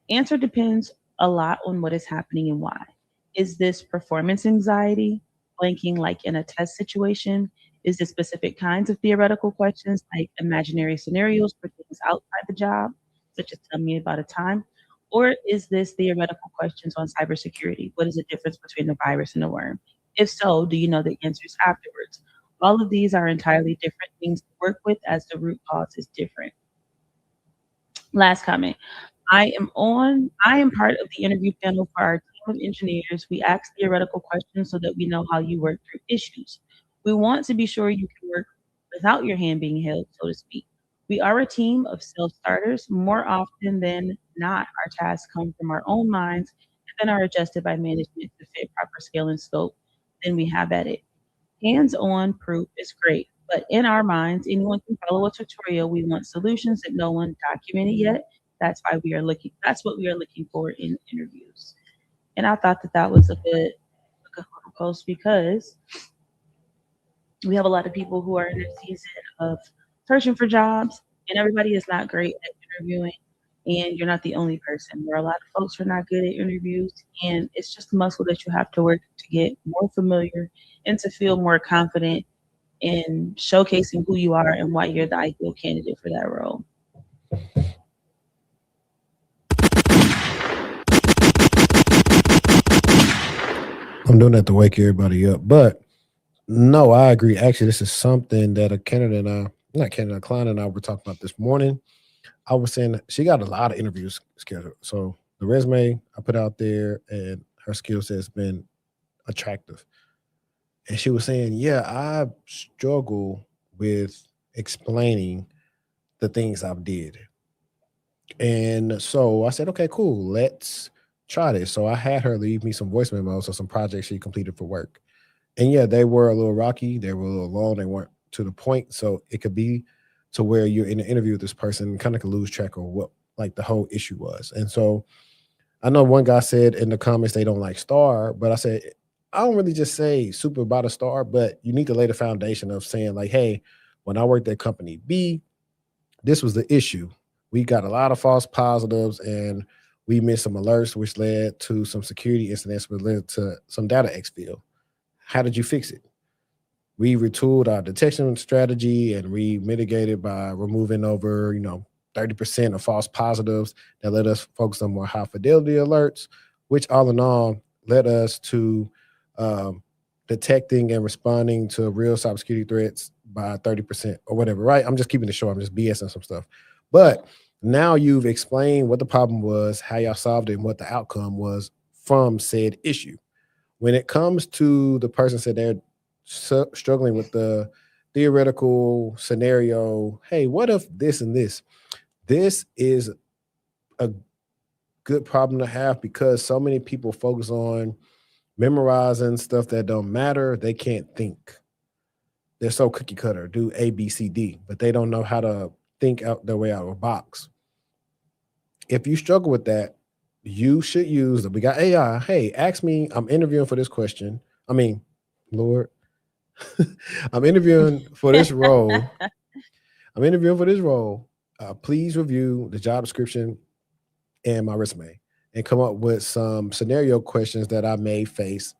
answer depends a lot on what is happening and why. Is this performance anxiety, blanking like in a test situation? Is this specific kinds of theoretical questions like imaginary scenarios for things outside the job, such as tell me about a time? Or is this theoretical questions on cybersecurity? What is the difference between the virus and the worm? If so, do you know the answers afterwards? All of these are entirely different things to work with as the root cause is different. Last comment. I am part of the interview panel for our team of engineers. We ask theoretical questions so that we know how you work through issues. We want to be sure you can work without your hand being held, so to speak. We are a team of self-starters. More often than not, our tasks come from our own minds and then are adjusted by management to fit proper scale and scope. Then we have at it. Hands-on proof is great, but in our minds, anyone can follow a tutorial. We want solutions that no one documented yet. That's what we are looking for in interviews. And I thought that was a good post because we have a lot of people who are in a season of searching for jobs, and everybody is not great at interviewing. And you're not the only person. There are a lot of folks who are not good at interviews, and it's just a muscle that you have to work to get more familiar and to feel more confident in showcasing who you are and why you're the ideal candidate for that role. I'm doing that to wake everybody up, but No, I agree. Actually, this is something that a candidate and not candidate, a client and I were talking about this morning. I was saying that she got a lot of interviews scheduled. So the resume I put out there and her skill set has been attractive. And she was saying, yeah, I struggle with explaining the things I've did. And so I said, okay, cool, let's try this. So I had her leave me some voice memos of some projects she completed for work. And yeah, they were a little rocky, they were a little long, they weren't to the point. So it could be to where you're in an interview with this person and kind of could lose track of what like the whole issue was. And so I know one guy said in the comments they don't like star, but I said, I don't really just say super about a star, but you need to lay the foundation of saying, like, hey, when I worked at company B, this was the issue. We got a lot of false positives and we missed some alerts, which led to some security incidents, which led to some data exfil. How did you fix it? We retooled our detection strategy and we mitigated by removing over, 30% of false positives that let us focus on more high fidelity alerts, which all in all led us to um, detecting and responding to real cybersecurity threats by 30% or whatever, right? I'm just keeping it short. I'm just BSing some stuff. But now you've explained what the problem was, how y'all solved it, and what the outcome was from said issue. When it comes to the person said they're struggling with the theoretical scenario, hey, what if this and this? This is a good problem to have because so many people focus on memorizing stuff that don't matter. They can't think. They're so cookie cutter, do A, B, C, D, but they don't know how to think out their way out of a box. If you struggle with that, you should use that. We got AI. Hey, ask me. I'm interviewing for this question. I mean, Lord, I'm interviewing for this role. I'm interviewing for this role. Please review the job description and my resume and come up with some scenario questions that I may face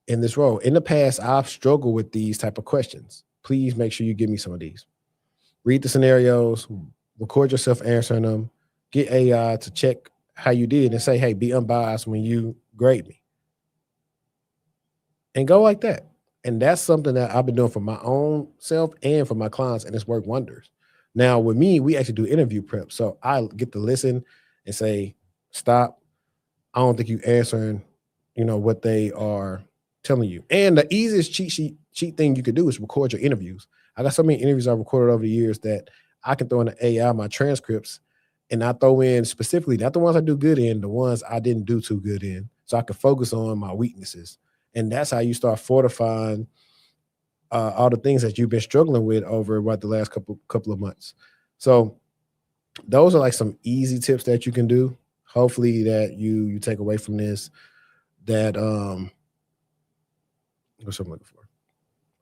in this role. In the past, I've struggled with these type of questions. Please make sure you give me some of these. Read the scenarios, record yourself answering them, get AI to check how you did and say, hey, be unbiased when you grade me. And go like that. And that's something that I've been doing for my own self and for my clients, and it's worked wonders. Now, with me, we actually do interview prep. So I get to listen and say, stop. I don't think you answering, what they are telling you. And the easiest cheat thing you could do is record your interviews. I got so many interviews I've recorded over the years that I can throw in the AI my transcripts and I throw in specifically not the ones I do good in, the ones I didn't do too good in, so I can focus on my weaknesses. And that's how you start fortifying all the things that you've been struggling with over what the last couple of months. So those are like some easy tips that you can do. Hopefully that you take away from this that what's I'm looking for.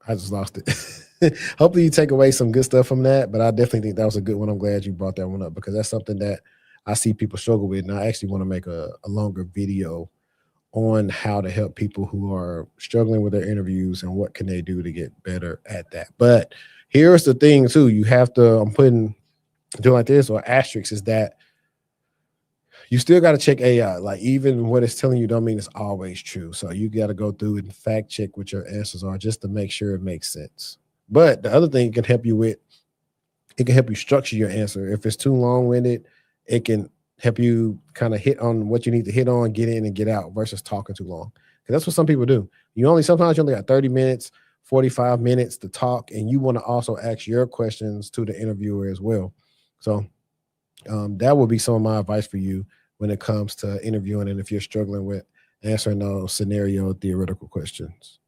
I just lost it. Hopefully you take away some good stuff from that, but I definitely think that was a good one. I'm glad you brought that one up because that's something that I see people struggle with. And I actually want to make a longer video on how to help people who are struggling with their interviews and what can they do to get better at that. But here's the thing too, you have to, I'm putting doing like this or asterisk is that you still got to check AI. Like even what it's telling you don't mean it's always true. So you got to go through and fact check what your answers are just to make sure it makes sense. But the other thing it can help you with, it can help you structure your answer. If it's too long-winded, it can help you kind of hit on what you need to hit on, get in and get out versus talking too long. Because that's what some people do. Sometimes you only got 30 minutes, 45 minutes to talk, and you want to also ask your questions to the interviewer as well. So that would be some of my advice for you when it comes to interviewing and if you're struggling with answering those scenario theoretical questions.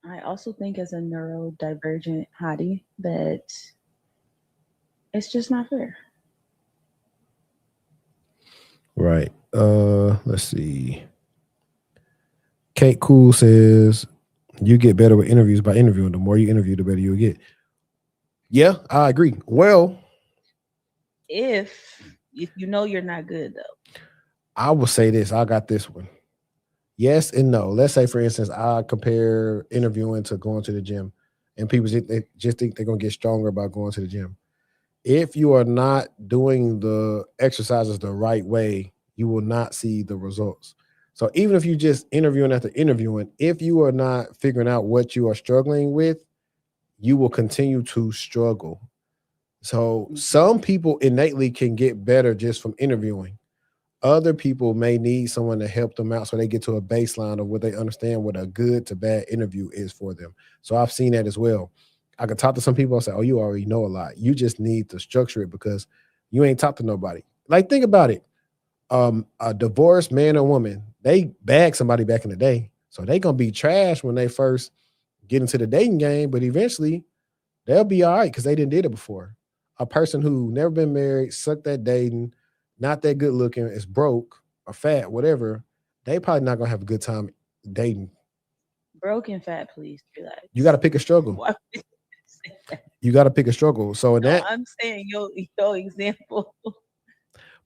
I also think as a neurodivergent hottie that it's just not fair. Right. Let's see. Kate Cool says you get better with interviews by interviewing. The more you interview, the better you'll get. Yeah, I agree. Well, If you know you're not good though. I will say this. I got this one. Yes and no. Let's say, for instance, I compare interviewing to going to the gym, and people just think they're gonna get stronger by going to the gym. If you are not doing the exercises the right way, you will not see the results. So even if you just interviewing after interviewing, if you are not figuring out what you are struggling with, you will continue to struggle. So some people innately can get better just from interviewing. Other people may need someone to help them out so they get to a baseline of what they understand what a good to bad interview is for them. So I've seen that as well. I could talk to some people and say, "Oh, you already know a lot. You just need to structure it because you ain't talked to nobody." Like, think about it. A divorced man or woman, they bagged somebody back in the day. So they gonna be trash when they first get into the dating game, but eventually they'll be all right because they didn't did it before. A person who never been married, sucked at dating, not that good looking, is broke or fat, whatever, they probably not gonna have a good time dating. Broke and fat, please relax. You got to pick a struggle. Why would you say that? You got to pick a struggle. So in No, that, I'm saying your example.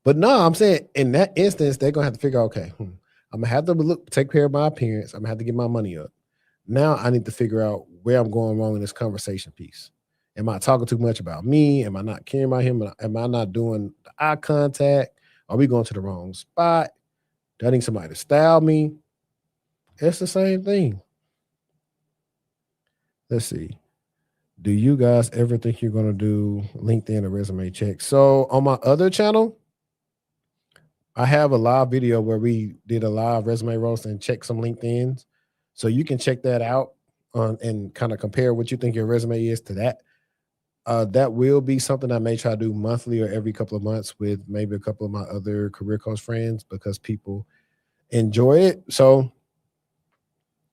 but no, I'm saying in that instance, they're gonna have to figure out, okay, I'm gonna have to take care of my appearance. I'm gonna have to get my money up. Now I need to figure out where I'm going wrong in this conversation piece. Am I talking too much about me? Am I not caring about him? Am I not doing the eye contact? Are we going to the wrong spot? Do I need somebody to style me? It's the same thing. Let's see. Do you guys ever think you're going to do LinkedIn or resume check? So on my other channel, I have a live video where we did a live resume roast and check some LinkedIn's. So you can check that out and kind of compare what you think your resume is to that. That will be something I may try to do monthly or every couple of months with maybe a couple of my other career coach friends because people enjoy it. So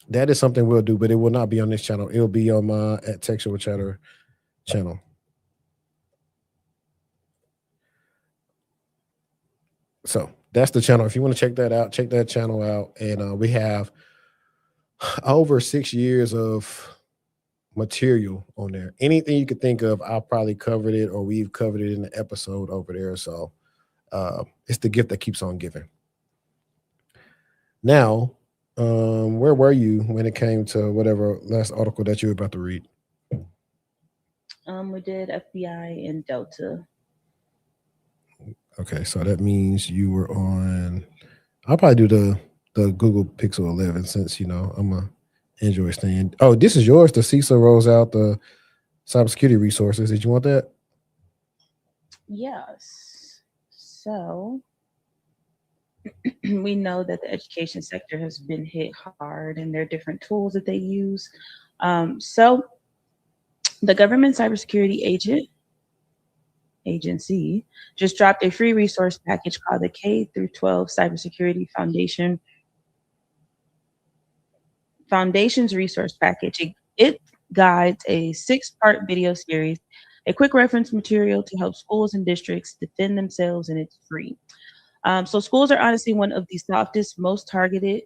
that is something we'll do, but it will not be on this channel. It'll be on my at Textual Chatter channel. So that's the channel. If you want to check that out, check that channel out. And we have over 6 years of material on there. Anything you could think of, I'll probably covered it or we've covered it in the episode over there. So it's the gift that keeps on giving. Now, where were you when it came to whatever last article that you were about to read? We did FBI and Delta. Okay, so that means you were on. I'll probably do the Google Pixel 11 since I'm a Android stand. Oh, this is yours. The CISA rolls out the cybersecurity resources. Did you want that? Yes. So we know that the education sector has been hit hard, and there are different tools that they use. So the government cybersecurity agency just dropped a free resource package called the K-12 Cybersecurity Foundations Resource Package. It guides a 6-part video series, a quick reference material to help schools and districts defend themselves, and it's free. So schools are honestly one of the softest, most targeted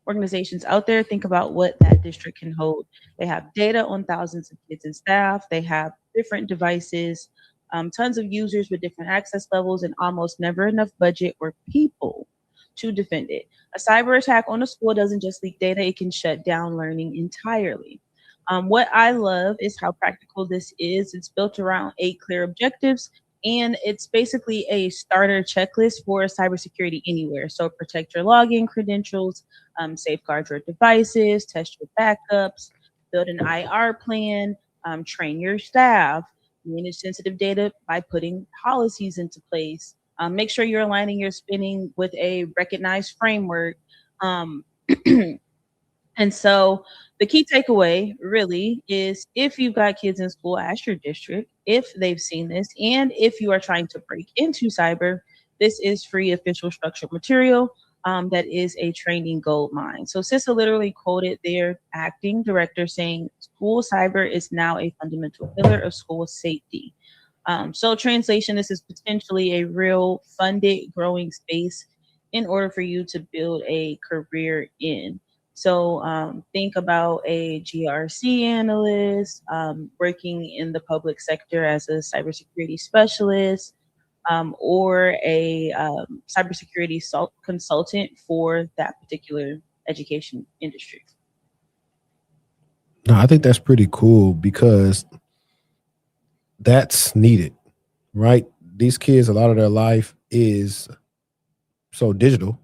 organizations out there. Think about what that district can hold. They have data on thousands of kids and staff. They have different devices, tons of users with different access levels, and almost never enough budget or people to defend it. A cyber attack on a school doesn't just leak data, it can shut down learning entirely. What I love is how practical this is. It's built around 8 clear objectives, and it's basically a starter checklist for cybersecurity anywhere. So protect your login credentials, safeguard your devices, test your backups, build an IR plan, train your staff, manage sensitive data by putting policies into place. Make sure you're aligning your spending with a recognized framework. And so the key takeaway really is if you've got kids in school, ask your district if they've seen this. And if you are trying to break into cyber, this is free official structured material that is a training gold mine. So CISA literally quoted their acting director saying, school cyber is now a fundamental pillar of school safety. So translation, this is potentially a real funded growing space in order for you to build a career in. So think about a GRC analyst, working in the public sector as a cybersecurity specialist, or a cybersecurity consultant for that particular education industry. No, I think that's pretty cool because that's needed, right? These kids, a lot of their life is so digital.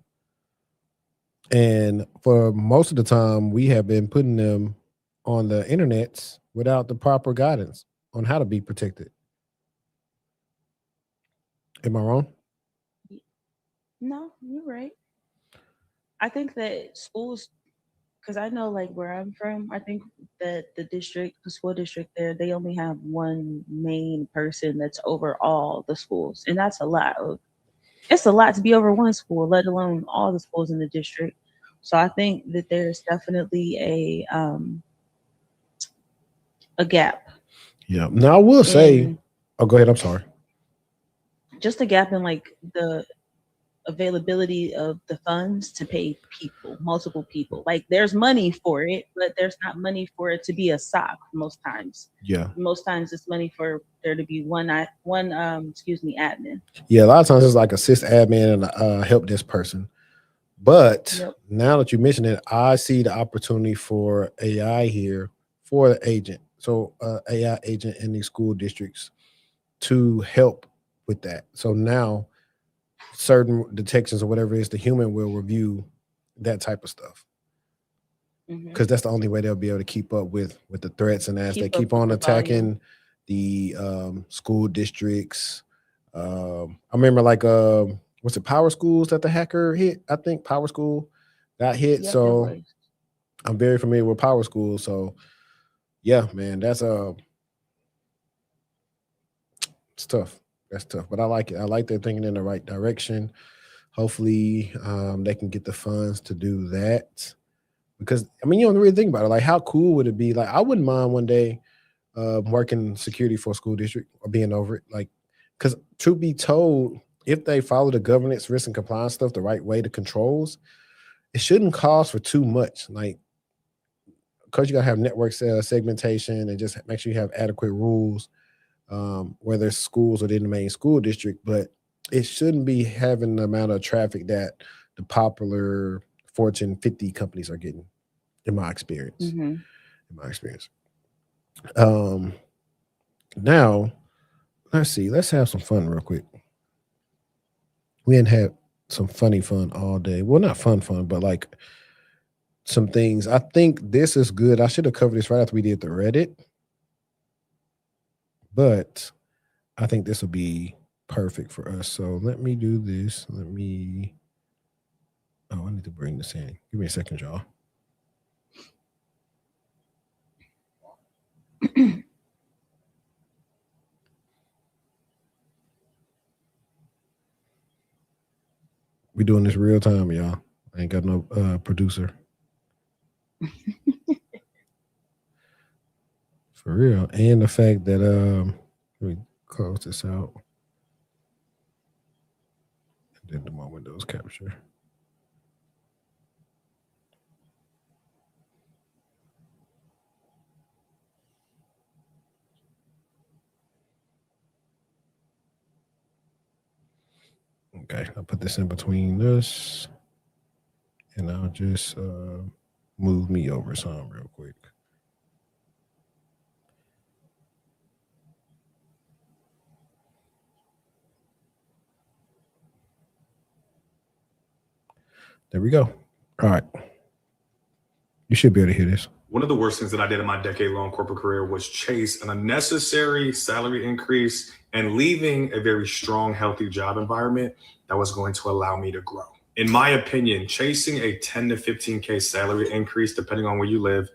And for most of the time, we have been putting them on the internets without the proper guidance on how to be protected. Am I wrong? No, you're right. I think that schools, because I know like where I'm from, I think that the school district there, they only have one main person that's over all the schools, and that's a lot. It's a lot to be over one school, let alone all the schools in the district. So I think that there's definitely a gap Yeah. Now I will say, in oh, go ahead. I'm sorry. just a gap in like the availability of the funds to pay people, multiple people. Like there's money for it, but there's not money for it to be a SOC most times. Yeah. Most times it's money for there to be one admin. Yeah. A lot of times it's like a sysadmin and a help desk person. But Yep. now that you mention it, I see the opportunity for AI here for the agent. So AI agent in these school districts to help with that. So now certain detections or whatever it is, the human will review that type of stuff. Because that's the only way they'll be able to keep up with the threats. And as they keep on attacking the school districts, I remember like was it Power Schools that the hacker hit? I think Power School got hit. Yep, so I'm very familiar with Power School. So yeah, man, that's it's tough. That's tough. But I like it. I like they're thinking in the right direction. Hopefully they can get the funds to do that. Because I mean, you don't really think about it. Like, how cool would it be? Like, I wouldn't mind one day working security for a school district or being over it. Like, because truth be told, if they follow the governance, risk, and compliance stuff the right way, the controls, it shouldn't cost for too much. Like, because you gotta have network segmentation and just make sure you have adequate rules, whether it's schools or in the main school district. But it shouldn't be having the amount of traffic that the popular Fortune 50 companies are getting, in my experience. In my experience. Now, let's see. Let's have some fun real quick. We ain't had some funny fun all day. Well, not fun, but like some things. I think this is good. I should have covered this right after we did the Reddit, but I think this will be perfect for us. So let me do this. I need to bring this in. Give me a second, y'all. We doing this real time, y'all. I ain't got no producer. For real. And the fact that let me close this out. And then do my Windows capture. Okay, I'll put this in between us, and I'll just move me over some real quick. There we go. All right. You should be able to hear this. One of the worst things that I did in my decade-long corporate career was chase an unnecessary salary increase and leaving a very strong, healthy job environment that was going to allow me to grow. In my opinion, chasing a 10 to 15K salary increase, depending on where you live,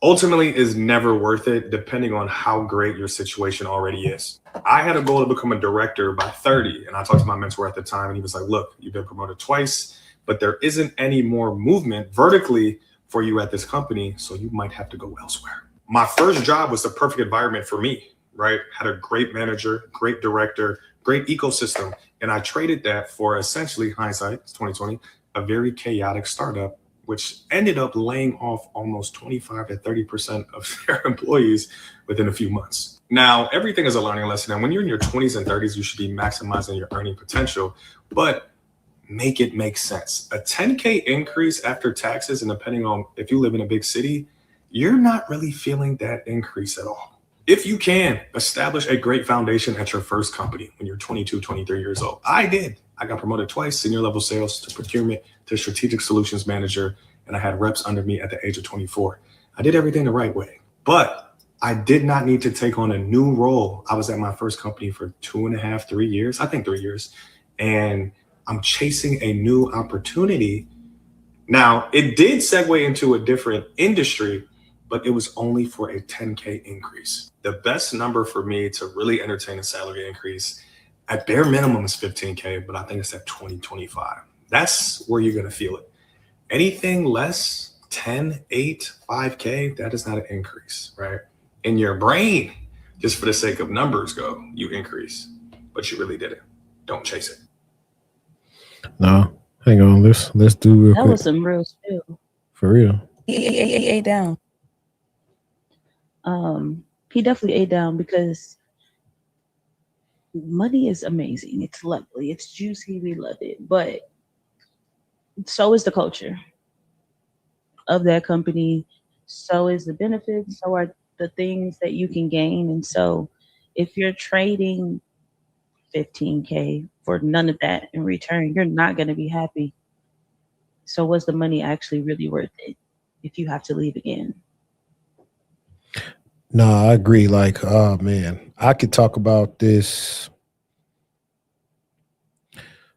ultimately is never worth it, depending on how great your situation already is. I had a goal to become a director by 30, and I talked to my mentor at the time, and he was like, look, you've been promoted twice, but there isn't any more movement vertically for you at this company, so you might have to go elsewhere. My first job was the perfect environment for me, right? Had a great manager, great director, great ecosystem, and I traded that for essentially, hindsight, it's 2020, a very chaotic startup, which ended up laying off almost 25 to 30% of their employees within a few months. Now, everything is a learning lesson, and when you're in your 20s and 30s, you should be maximizing your earning potential, but make it make sense. A 10K increase after taxes, and depending on if you live in a big city, you're not really feeling that increase at all. If you can establish a great foundation at your first company when you're 22, 23 years old. I did. I got promoted twice, senior level sales to procurement to strategic solutions manager, and I had reps under me at the age of 24. I did everything the right way, but I did not need to take on a new role. I was at my first company for 2.5, 3 years, I think 3 years, and I'm chasing a new opportunity. Now, it did segue into a different industry, but it was only for a 10K increase. The best number for me to really entertain a salary increase at bare minimum is 15K, but I think it's at 20, 25. That's where you're gonna feel it. Anything less, 10, 8, 5K, that is not an increase, right? In your brain, just for the sake of numbers go, you increase, but you really didn't. Don't chase it. No, hang on. Let's do real That quick. was some real spill. For real. He ate down. He definitely ate down because money is amazing. It's lovely. It's juicy. We love it. But so is the culture of that company. So is the benefits. So are the things that you can gain. And so if you're trading 15K for none of that in return, you're not going to be happy. So was the money actually really worth it if you have to leave again? No, I agree. Like, oh man, I could talk about this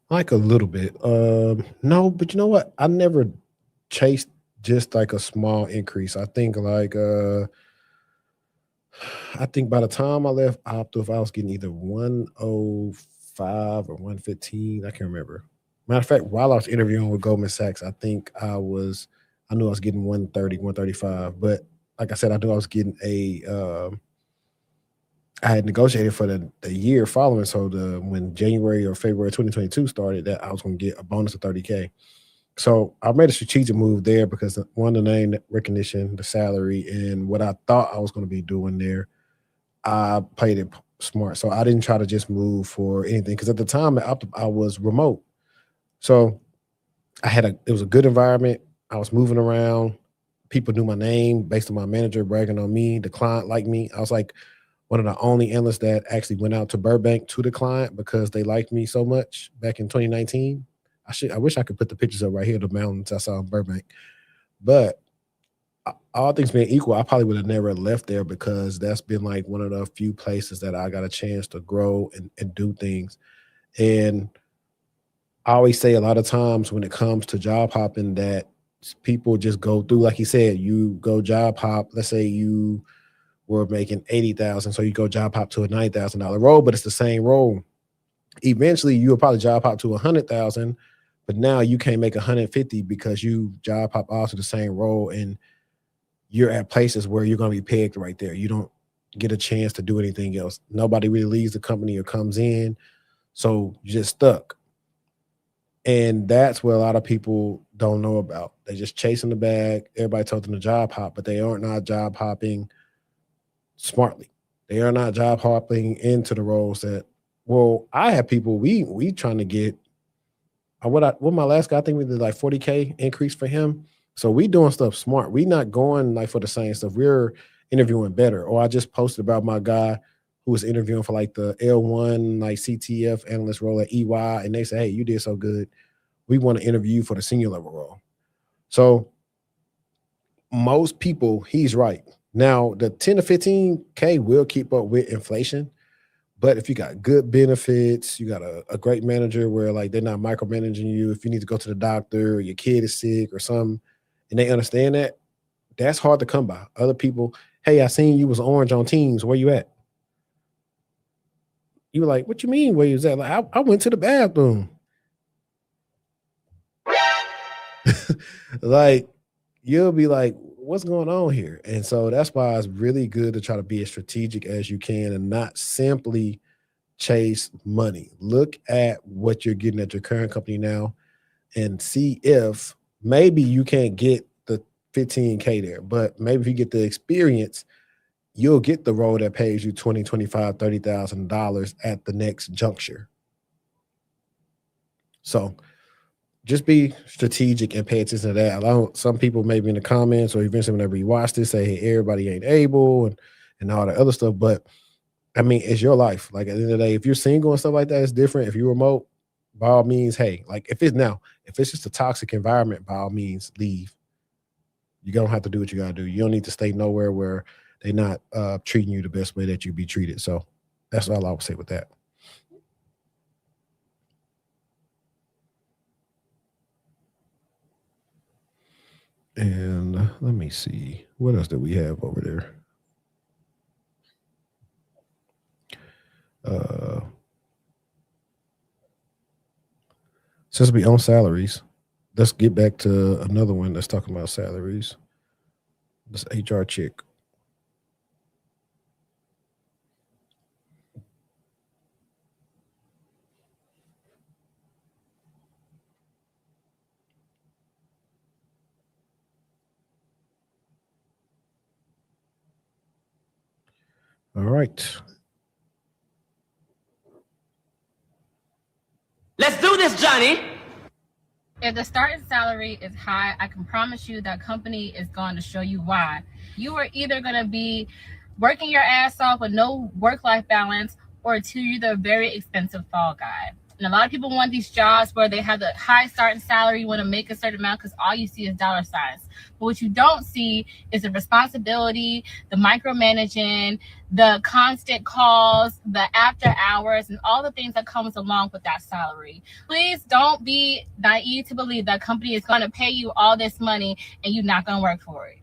like a little bit. No, but you know what? I never chased just like a small increase. I think like I think by the time I left Optiv, I was getting either 105 or 115. I can't remember. Matter of fact, while I was interviewing with Goldman Sachs, I think I knew I was getting 130, 135. But like I said, I knew I was getting I had negotiated for the year following. So when January or February 2022 started, that I was going to get a bonus of 30K. So I made a strategic move there because one, the name recognition, the salary, and what I thought I was going to be doing there, I played it smart. So I didn't try to just move for anything because at the time I was remote. So it was a good environment. I was moving around. People knew my name based on my manager bragging on me. The client liked me. I was like one of the only analysts that actually went out to Burbank to the client because they liked me so much back in 2019. I wish I could put the pictures up right here, the mountains I saw in Burbank. But all things being equal, I probably would have never left there because that's been like one of the few places that I got a chance to grow and do things. And I always say a lot of times when it comes to job hopping that people just go through, like you said, you go job hop. Let's say you were making 80,000, so you go job hop to a $9,000 role, but it's the same role. Eventually, you'll probably job hop to 100,000, but now you can't make 150 because you job hop all to the same role, and you're at places where you're going to be pegged right there. You don't get a chance to do anything else. Nobody really leaves the company or comes in, so you're just stuck. And that's what a lot of people don't know about. They're just chasing the bag. Everybody told them to job hop, but they aren't not job hopping smartly. They are not job hopping into the roles that, well, I have people, we trying to get, what my last guy, I think we did like 40K increase for him. So we doing stuff smart. We not going like for the same stuff. We're interviewing better. Or I just posted about my guy who was interviewing for like the L1, like CTF analyst role at EY. And they say, hey, you did so good. We want to interview you for the senior level role. So most people, he's right. Now, the 10 to 15K will keep up with inflation. But if you got good benefits, you got a great manager where like they're not micromanaging you. If you need to go to the doctor or your kid is sick or something, and they understand that, that's hard to come by. Other people, hey, I seen you was orange on Teams. Where you at? You were like, what you mean where you was at? Like, I went to the bathroom. Like, you'll be like, what's going on here? And so that's why it's really good to try to be as strategic as you can and not simply chase money. Look at what you're getting at your current company now and see if maybe you can't get the 15K there, but maybe if you get the experience, you'll get the role that pays you $20,000, $25,000, $30,000 at the next juncture. So just be strategic and pay attention to that. Some people maybe in the comments or eventually whenever you watch this say, hey, everybody ain't able and all the other stuff. But I mean, it's your life. Like at the end of the day, if you're single and stuff like that, it's different. If you're remote, by all means, hey, like if it's just a toxic environment, by all means, leave. You don't have to do what you gotta do. You don't need to stay nowhere where they're not treating you the best way that you be treated. So that's all I would say with that. And let me see, what else do we have over there? Since we own salaries, let's get back to another one that's talking about salaries. This HR chick. All right. Let's do this, Johnny. If the starting salary is high, I can promise you that company is going to show you why. You are either going to be working your ass off with no work-life balance, or two, you're the very expensive fall guy. And a lot of people want these jobs where they have the high starting salary, you want to make a certain amount because all you see is dollar signs. But what you don't see is the responsibility, the micromanaging, the constant calls, the after hours, and all the things that comes along with that salary. Please don't be naive to believe that company is going to pay you all this money and you're not going to work for it.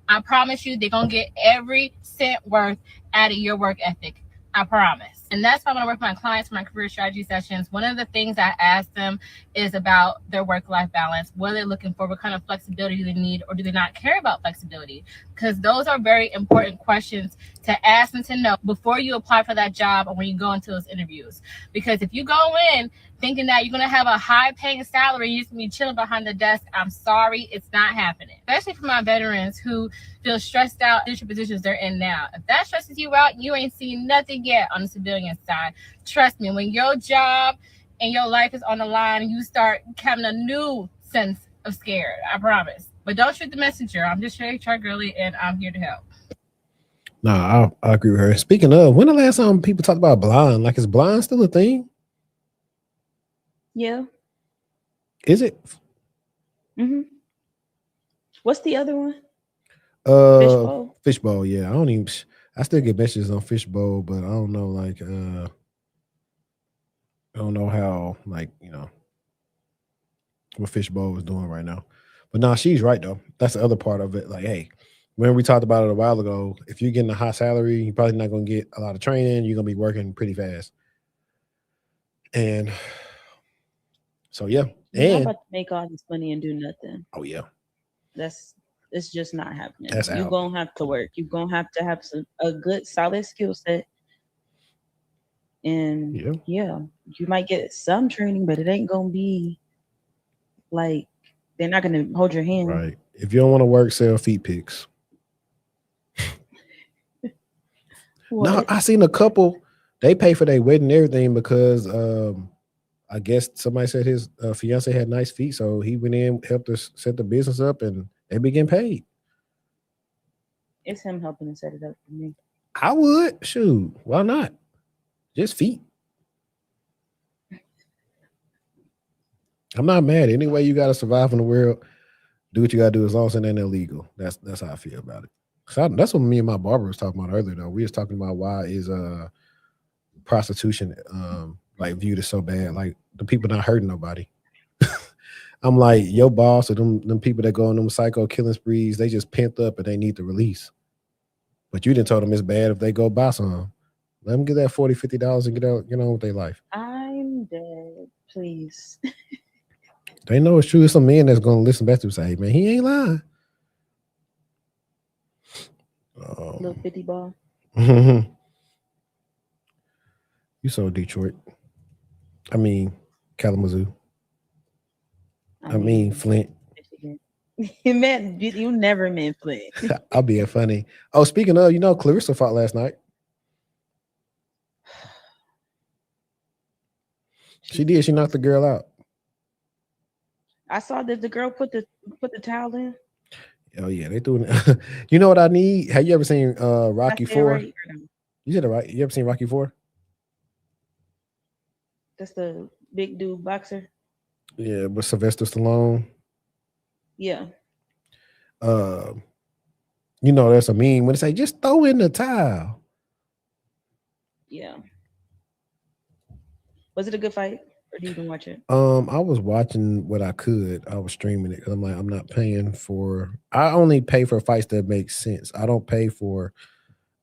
I promise you, they're going to get every cent worth out of your work ethic. I promise. And that's why when I work with my clients for my career strategy sessions, one of the things I ask them is about their work-life balance. What are they looking for? What kind of flexibility do they need? Or do they not care about flexibility? Because those are very important questions to ask and to know before you apply for that job or when you go into those interviews. Because if you go in thinking that you're going to have a high-paying salary, you're just going to be chilling behind the desk, I'm sorry, it's not happening. Especially for my veterans who feel stressed out in the positions they're in now. If that stresses you out, you ain't seen nothing yet on the civilian side. Trust me, when your job and your life is on the line, you start having a new sense of scared, I promise. But don't shoot the messenger. I'm just your HR girly, and I'm here to help. Nah, I agree with her. Speaking of, when the last time people talked about blind? Like, is blind still a thing? Yeah. Is it? Mm-hmm. What's the other one? Fishbowl. Fishbowl, yeah. I still get messages on Fishbowl, but I don't know, like, I don't know how, like, what Fishbowl is doing right now. But nah, she's right though. That's the other part of it. Like, hey, when we talked about it a while ago, if you're getting a high salary, you're probably not gonna get a lot of training. You're gonna be working pretty fast. And so yeah. You're not about to make all this money and do nothing. Oh yeah. It's just not happening. That's you're gonna have to work. You're gonna have to have a good solid skill set. And yeah, you might get some training, but it ain't gonna be like they're not gonna hold your hand. Right. If you don't want to work, sell feet pics. No, I seen a couple, they pay for their wedding and everything because I guess somebody said his fiance had nice feet, so he went in, helped us set the business up, and they be getting paid. It's him helping to set it up for me. I would. Shoot, why not? Just feet. I'm not mad. Any way you got to survive in the world, do what you got to do as long as it ain't illegal. That's how I feel about it. So that's what me and my barber was talking about earlier, though. We was talking about why is prostitution like viewed as so bad. Like, the people not hurting nobody. I'm like, your boss or them people that go on them psycho killing sprees, they just pent up and they need to release. But you didn't tell them it's bad if they go buy some. Let them get that $40, $50 and get on with their life. I'm dead. Please. They know it's true. It's some men that's going to listen back to and say, hey, man, he ain't lying. Little 50 ball. You sold Detroit. I mean, Kalamazoo. I mean Flint. You never meant Flint. I'll be funny. Oh, speaking of, Clarissa fought last night. She did. She knocked the girl out. I saw that the girl put the towel in. Oh yeah, they threw it. You know what I need? Have you ever seen Rocky 4? Right? You said it right. You ever seen Rocky 4? That's the big dude boxer. Yeah, but Sylvester Stallone. Yeah. You know, there's a meme when they say just throw in the towel. Yeah. Was it a good fight, or do you even watch it? I was watching what I could. I was streaming it because I'm like, I'm not paying for. I only pay for fights that make sense. I don't pay for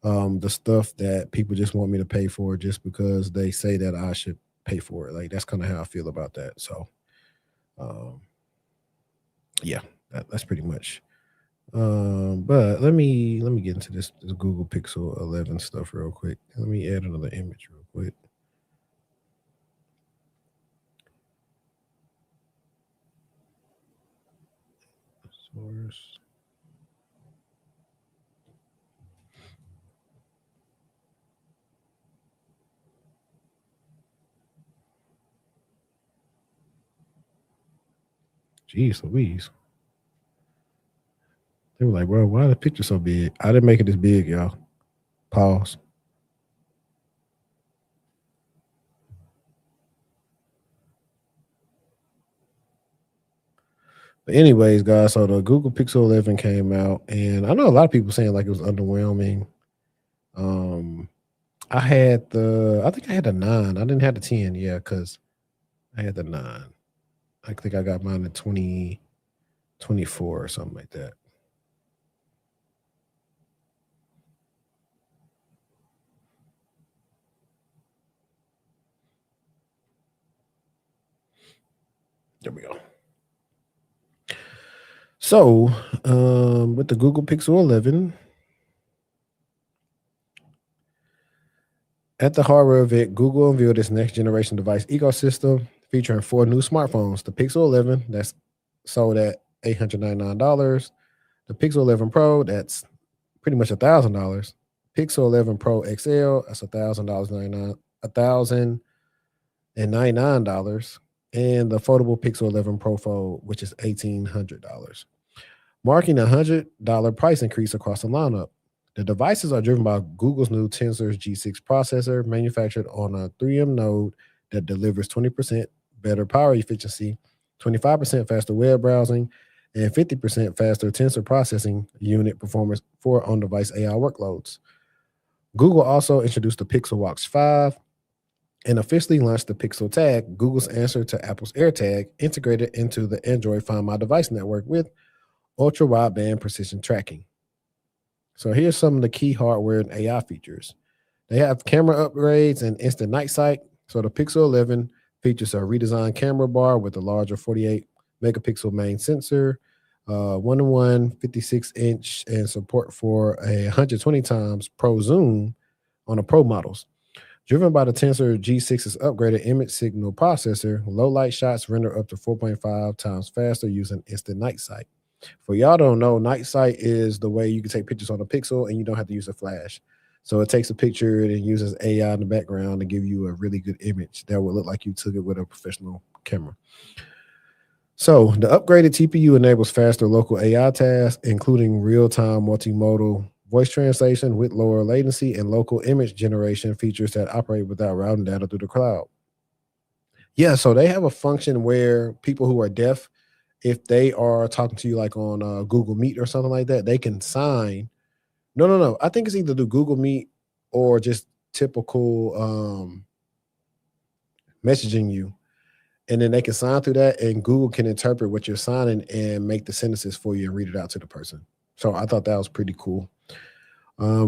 the stuff that people just want me to pay for just because they say that I should pay for it. Like that's kind of how I feel about that. So, yeah, that's pretty much. But let me get into this Google Pixel 11 stuff real quick. Let me add another image real quick. Source. Jeez Louise. They were like, bro, why the picture so big? I didn't make it this big, y'all. Pause. But anyways, guys, so the Google Pixel 11 came out, and I know a lot of people saying like it was underwhelming. I think I had the 9. I didn't have the 10, yeah, because I had the 9. I think I got mine in 2024 or something like that. There we go. So, with the Google Pixel 11, at the hardware event, Google unveiled its next generation device ecosystem featuring 4 new smartphones. The Pixel 11, that's sold at $899. The Pixel 11 Pro, that's pretty much $1,000. Pixel 11 Pro XL, that's $1,099. And the foldable Pixel 11 Pro Fold, which is $1,800, marking a $100 price increase across the lineup. The devices are driven by Google's new Tensor G6 processor, manufactured on a 3M node that delivers 20% better power efficiency, 25% faster web browsing, and 50% faster tensor processing unit performance for on-device AI workloads. Google also introduced the Pixel Watch 5 and officially launched the Pixel Tag, Google's answer to Apple's AirTag, integrated into the Android Find My Device network with ultra-wideband precision tracking. So here's some of the key hardware and AI features. They have camera upgrades and instant night sight. So the Pixel 11 features a redesigned camera bar with a larger 48 megapixel main sensor, 1:1 56-inch, and support for a 120 times pro zoom on the pro models. Driven by the Tensor G6's upgraded image signal processor, low light shots render up to 4.5 times faster using instant night sight. For y'all don't know, night sight is the way you can take pictures on a Pixel and you don't have to use a flash. So it takes a picture and uses AI in the background to give you a really good image that would look like you took it with a professional camera. So the upgraded TPU enables faster local AI tasks, including real-time multimodal voice translation with lower latency and local image generation features that operate without routing data through the cloud. Yeah, so they have a function where people who are deaf, if they are talking to you like on Google Meet or something like that, they can sign. No. I think it's either the Google Meet or just typical messaging you. And then they can sign through that, and Google can interpret what you're signing and make the sentences for you and read it out to the person. So I thought that was pretty cool.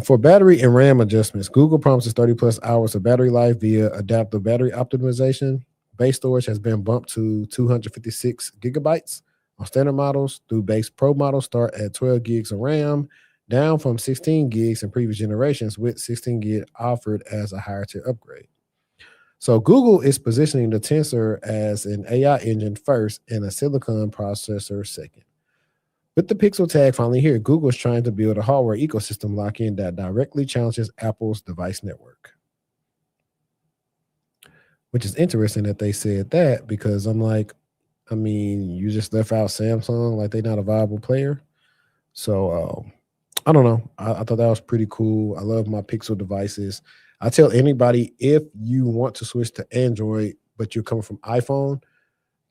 For battery and RAM adjustments, Google promises 30 plus hours of battery life via adaptive battery optimization. Base storage has been bumped to 256 gigabytes on standard models. Through base Pro models start at 12 gigs of RAM, down from 16 gigs in previous generations, with 16 gig offered as a higher tier upgrade. So Google is positioning the Tensor as an AI engine first and a silicon processor second. With the Pixel Tag finally here, Google is trying to build a hardware ecosystem lock-in that directly challenges Apple's device network. Which is interesting that they said that, because I'm like, I mean, you just left out Samsung like they're not a viable player. So I don't know. I thought that was pretty cool. I love my Pixel devices. I tell anybody, if you want to switch to Android but you're coming from iPhone,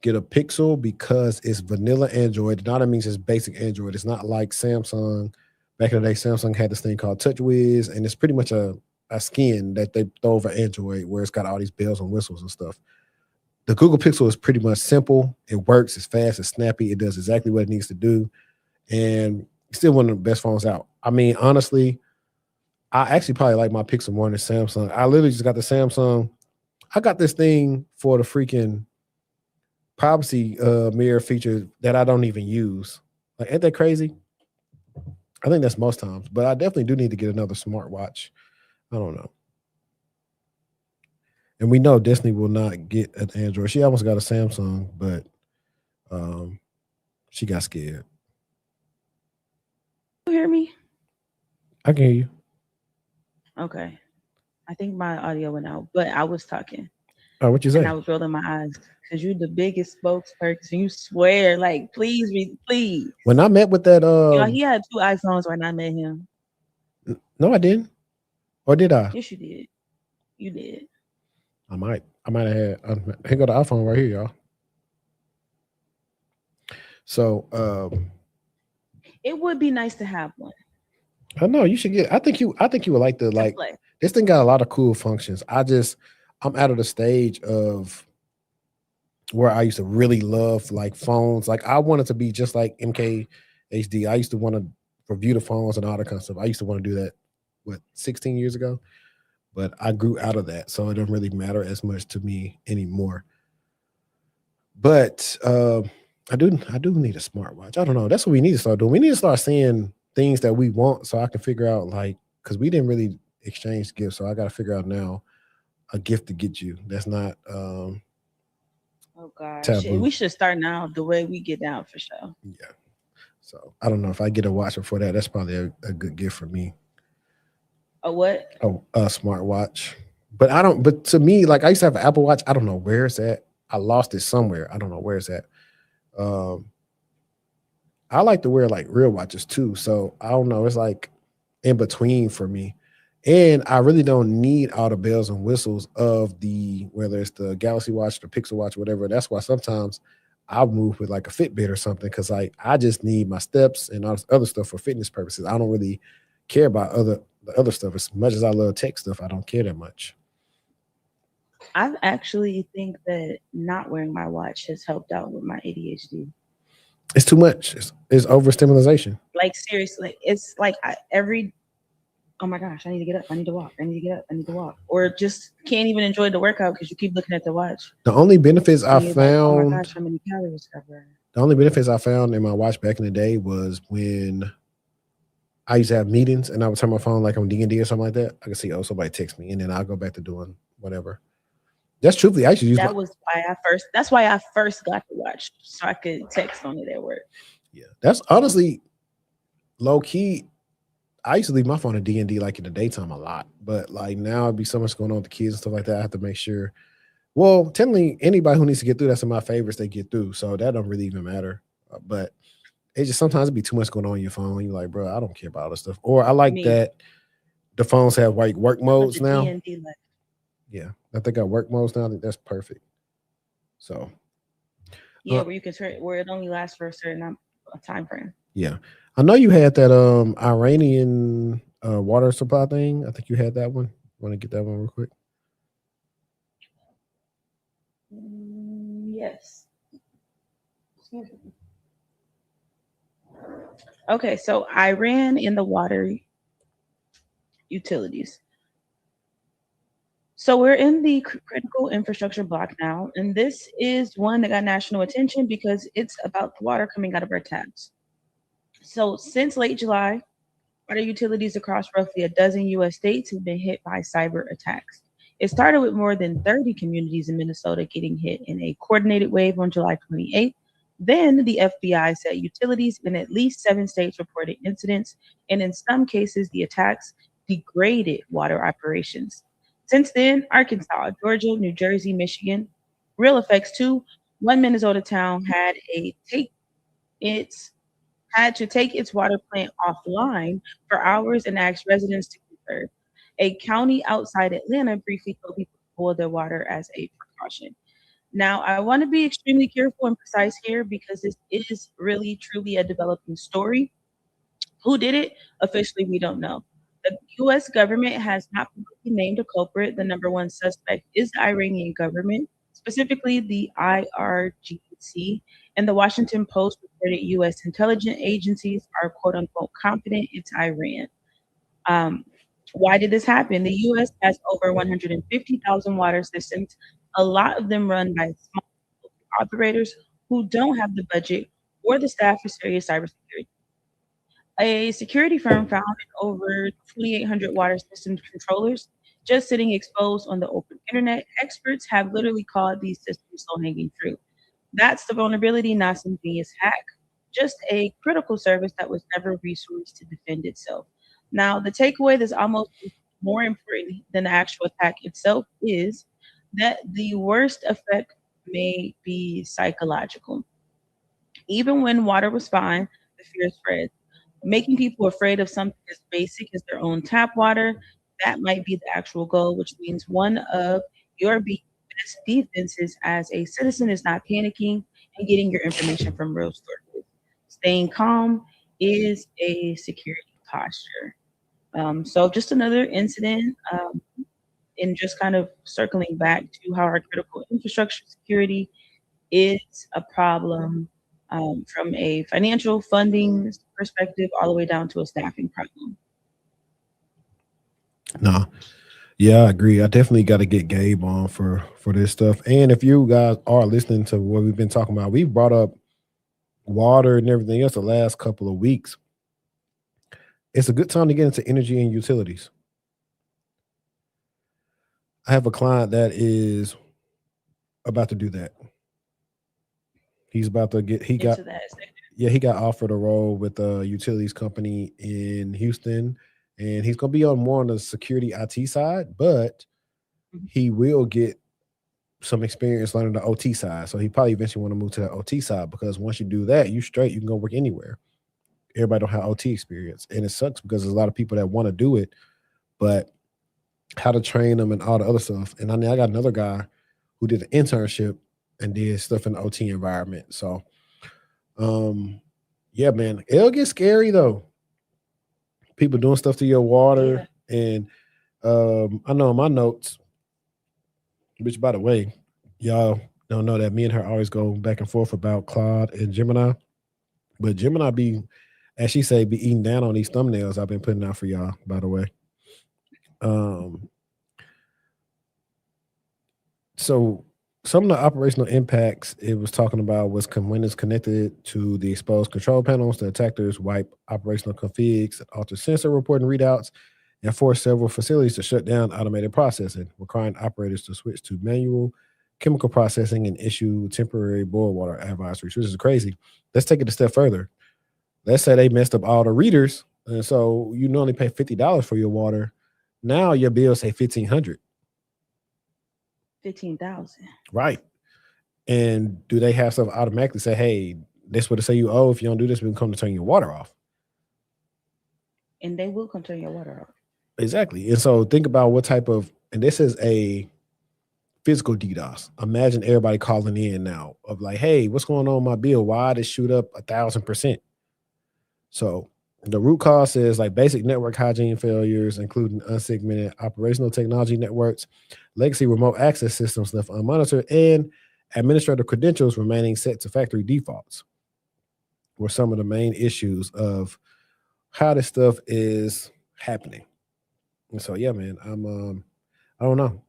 get a Pixel because it's vanilla Android. Now that means it's basic Android. It's not like Samsung. Back in the day, Samsung had this thing called TouchWiz, and it's pretty much a skin that they throw over Android where it's got all these bells and whistles and stuff. The Google Pixel is pretty much simple. It works. It's fast. It's snappy. It does exactly what it needs to do. And still one of the best phones out. I mean, honestly, I actually probably like my Pixel more than Samsung. I literally just got the Samsung. I got this thing for the freaking privacy mirror feature that I don't even use. Like, ain't that crazy? I think that's most times, but I definitely do need to get another smartwatch. I don't know. And we know Destiny will not get an Android. She almost got a Samsung, but she got scared. You hear me? I can hear you. Okay. I think my audio went out, but I was talking. Oh, what you say? And I was rolling my eyes because you're the biggest spokesperson. You swear, like, please. When I met with that, he had 2 iPhones when I met him. No, I didn't. Or did I? Yes, you did. You did. I might have had. Here go the iPhone right here, y'all. So, it would be nice to have one. I know you should get. I think you would like to like. This thing got a lot of cool functions. I'm out of the stage of where I used to really love like phones. Like I wanted to be just like MKHD. I used to want to review the phones and all that kind of stuff. I used to want to do that, 16 years ago? But I grew out of that, so it doesn't really matter as much to me anymore. But I do need a smartwatch. I don't know. That's what we need to start doing. We need to start seeing things that we want so I can figure out, like, because we didn't really exchange gifts. So I got to figure out now a gift to get you that's not oh gosh, taboo. We should start now the way we get down for sure. Yeah. So I don't know if I get a watch before that. That's probably a good gift for me. A what? Oh, a smartwatch. But to me, like I used to have an Apple Watch. I don't know where it's at. I lost it somewhere. I don't know where it's at. I like to wear like real watches too. So I don't know. It's like in between for me. And I really don't need all the bells and whistles of whether it's the Galaxy Watch, the Pixel Watch, whatever. That's why sometimes I'll move with like a Fitbit or something because I just need my steps and all this other stuff for fitness purposes. I don't really care about the other stuff. As much as I love tech stuff, I don't care that much. I actually think that not wearing my watch has helped out with my ADHD. It's too much. It's overstimulation. Like seriously, it's like oh my gosh, I need to get up. I need to walk. I need to get up. I need to walk. Or just can't even enjoy the workout because you keep looking at the watch. The only benefits I found. Like, oh my gosh, how many calories I burned. The only benefits I found in my watch back in the day was when I used to have meetings and I would turn my phone like on D&D or something like that. I could see, somebody text me, and then I'll go back to doing whatever. That's truthfully, I should use that's why I first got the watch, so I could text on it at work. Yeah, that's honestly low key. I used to leave my phone at D&D like in the daytime a lot, but like now it'd be so much going on with the kids and stuff like that. I have to make sure. Well, technically, anybody who needs to get through, that's in my favorites, they get through. So that don't really even matter. But it just sometimes it'd be too much going on your phone. You're like, bro, I don't care about all this stuff. Or I like that the phones have like work modes now. D&D yeah, I think I got work modes now. I think that's perfect. So yeah, where you can where it only lasts for a certain time frame. Yeah. I know you had that Iranian water supply thing. I think you had that one. Want to get that one real quick? Yes. Okay, so Iran in the water utilities. So we're in the critical infrastructure block now, and this is one that got national attention because it's about the water coming out of our taps. So since late July, water utilities across roughly a dozen U.S. states have been hit by cyber attacks. It started with more than 30 communities in Minnesota getting hit in a coordinated wave on July 28th. Then the FBI said utilities in at least 7 states reported incidents, and in some cases, the attacks degraded water operations. Since then, Arkansas, Georgia, New Jersey, Michigan, real effects too. One Minnesota town had to take its water plant offline for hours and asked residents to conserve. A county outside Atlanta briefly told people to boil their water as a precaution. Now, I want to be extremely careful and precise here because this is really, truly a developing story. Who did it? Officially, we don't know. The US government has not publicly named a culprit. The number one suspect is the Iranian government, specifically the IRGC. And the Washington Post reported US intelligence agencies are quote unquote confident it's Iran. Um, why did this happen? The US has over 150,000 water systems, a lot of them run by small operators who don't have the budget or the staff for serious cybersecurity. A security firm found over 2,800 water systems controllers just sitting exposed on the open internet. Experts have literally called these systems low hanging fruit. That's the vulnerability, not some genius hack, just a critical service that was never resourced to defend itself. Now, the takeaway that's almost more important than the actual attack itself is that the worst effect may be psychological. Even when water was fine, the fear spread. Making people afraid of something as basic as their own tap water, that might be the actual goal, which means one of your best defenses as a citizen is not panicking and getting your information from real sources. Staying calm is a security posture. So, just another incident, and just kind of circling back to how our critical infrastructure security is a problem from a financial funding perspective all the way down to a staffing problem. No, yeah, I agree. I definitely got to get Gabe on for this stuff. And if you guys are listening to what we've been talking about, we've brought up water and everything else the last couple of weeks. It's a good time to get into energy and utilities. I have a client that is about to do that. He's about to get he got Into that sector. yeah, he got offered a role with a utilities company in Houston, and he's gonna be on more on the security IT side, but Mhm. he will get some experience learning the OT side. So he probably eventually want to move to the OT side because once you do that, you straight, you can go work anywhere. Everybody don't have OT experience. And it sucks because there's a lot of people that want to do it, but how to train them and all the other stuff. And I got another guy who did an internship and did stuff in the OT environment. So yeah, man, it'll get scary though. People doing stuff to your water. Yeah. And I know in my notes, which by the way, y'all don't know that me and her always go back and forth about Claude and Gemini. But Gemini be, as she say, be eating down on these thumbnails I've been putting out for y'all, by the way. So some of the operational impacts it was talking about was when it's connected to the exposed control panels, the attackers wipe operational configs, alter sensor reporting readouts, and force several facilities to shut down automated processing, requiring operators to switch to manual chemical processing and issue temporary boil water advisories, which is crazy. Let's take it a step further. Let's say they messed up all the readers, and so you normally pay $50 for your water. Now your bill say $1,500. 15,000. Right. And do they have stuff automatically say, hey, this what it say you owe? If you don't do this, we can come to turn your water off. And they will come turn your water off. Exactly. And so think about what type of, and this is a physical DDoS. Imagine everybody calling in now of like, hey, what's going on with my bill? Why did it shoot up 1,000%? So the root cause is like basic network hygiene failures, including unsegmented operational technology networks, legacy remote access systems left unmonitored, and administrative credentials remaining set to factory defaults were some of the main issues of how this stuff is happening. And so, yeah, man, I don't know.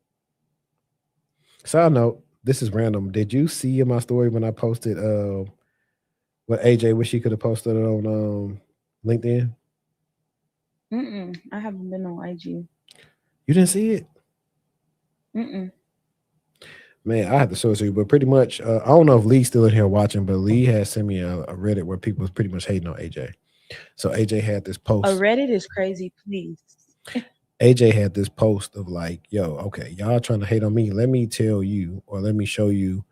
Side note, this is random. Did you see in my story when I posted what AJ wish he could have posted it on LinkedIn? I haven't been on IG. You didn't see it? Mm-mm. Man, I have to show it to you, but pretty much, I don't know if Lee's still in here watching, but Lee has sent me a Reddit where people was pretty much hating on AJ. So AJ had this post. A Reddit is crazy, please. AJ had this post of like, yo, okay, y'all trying to hate on me. Let me tell you, or let me show you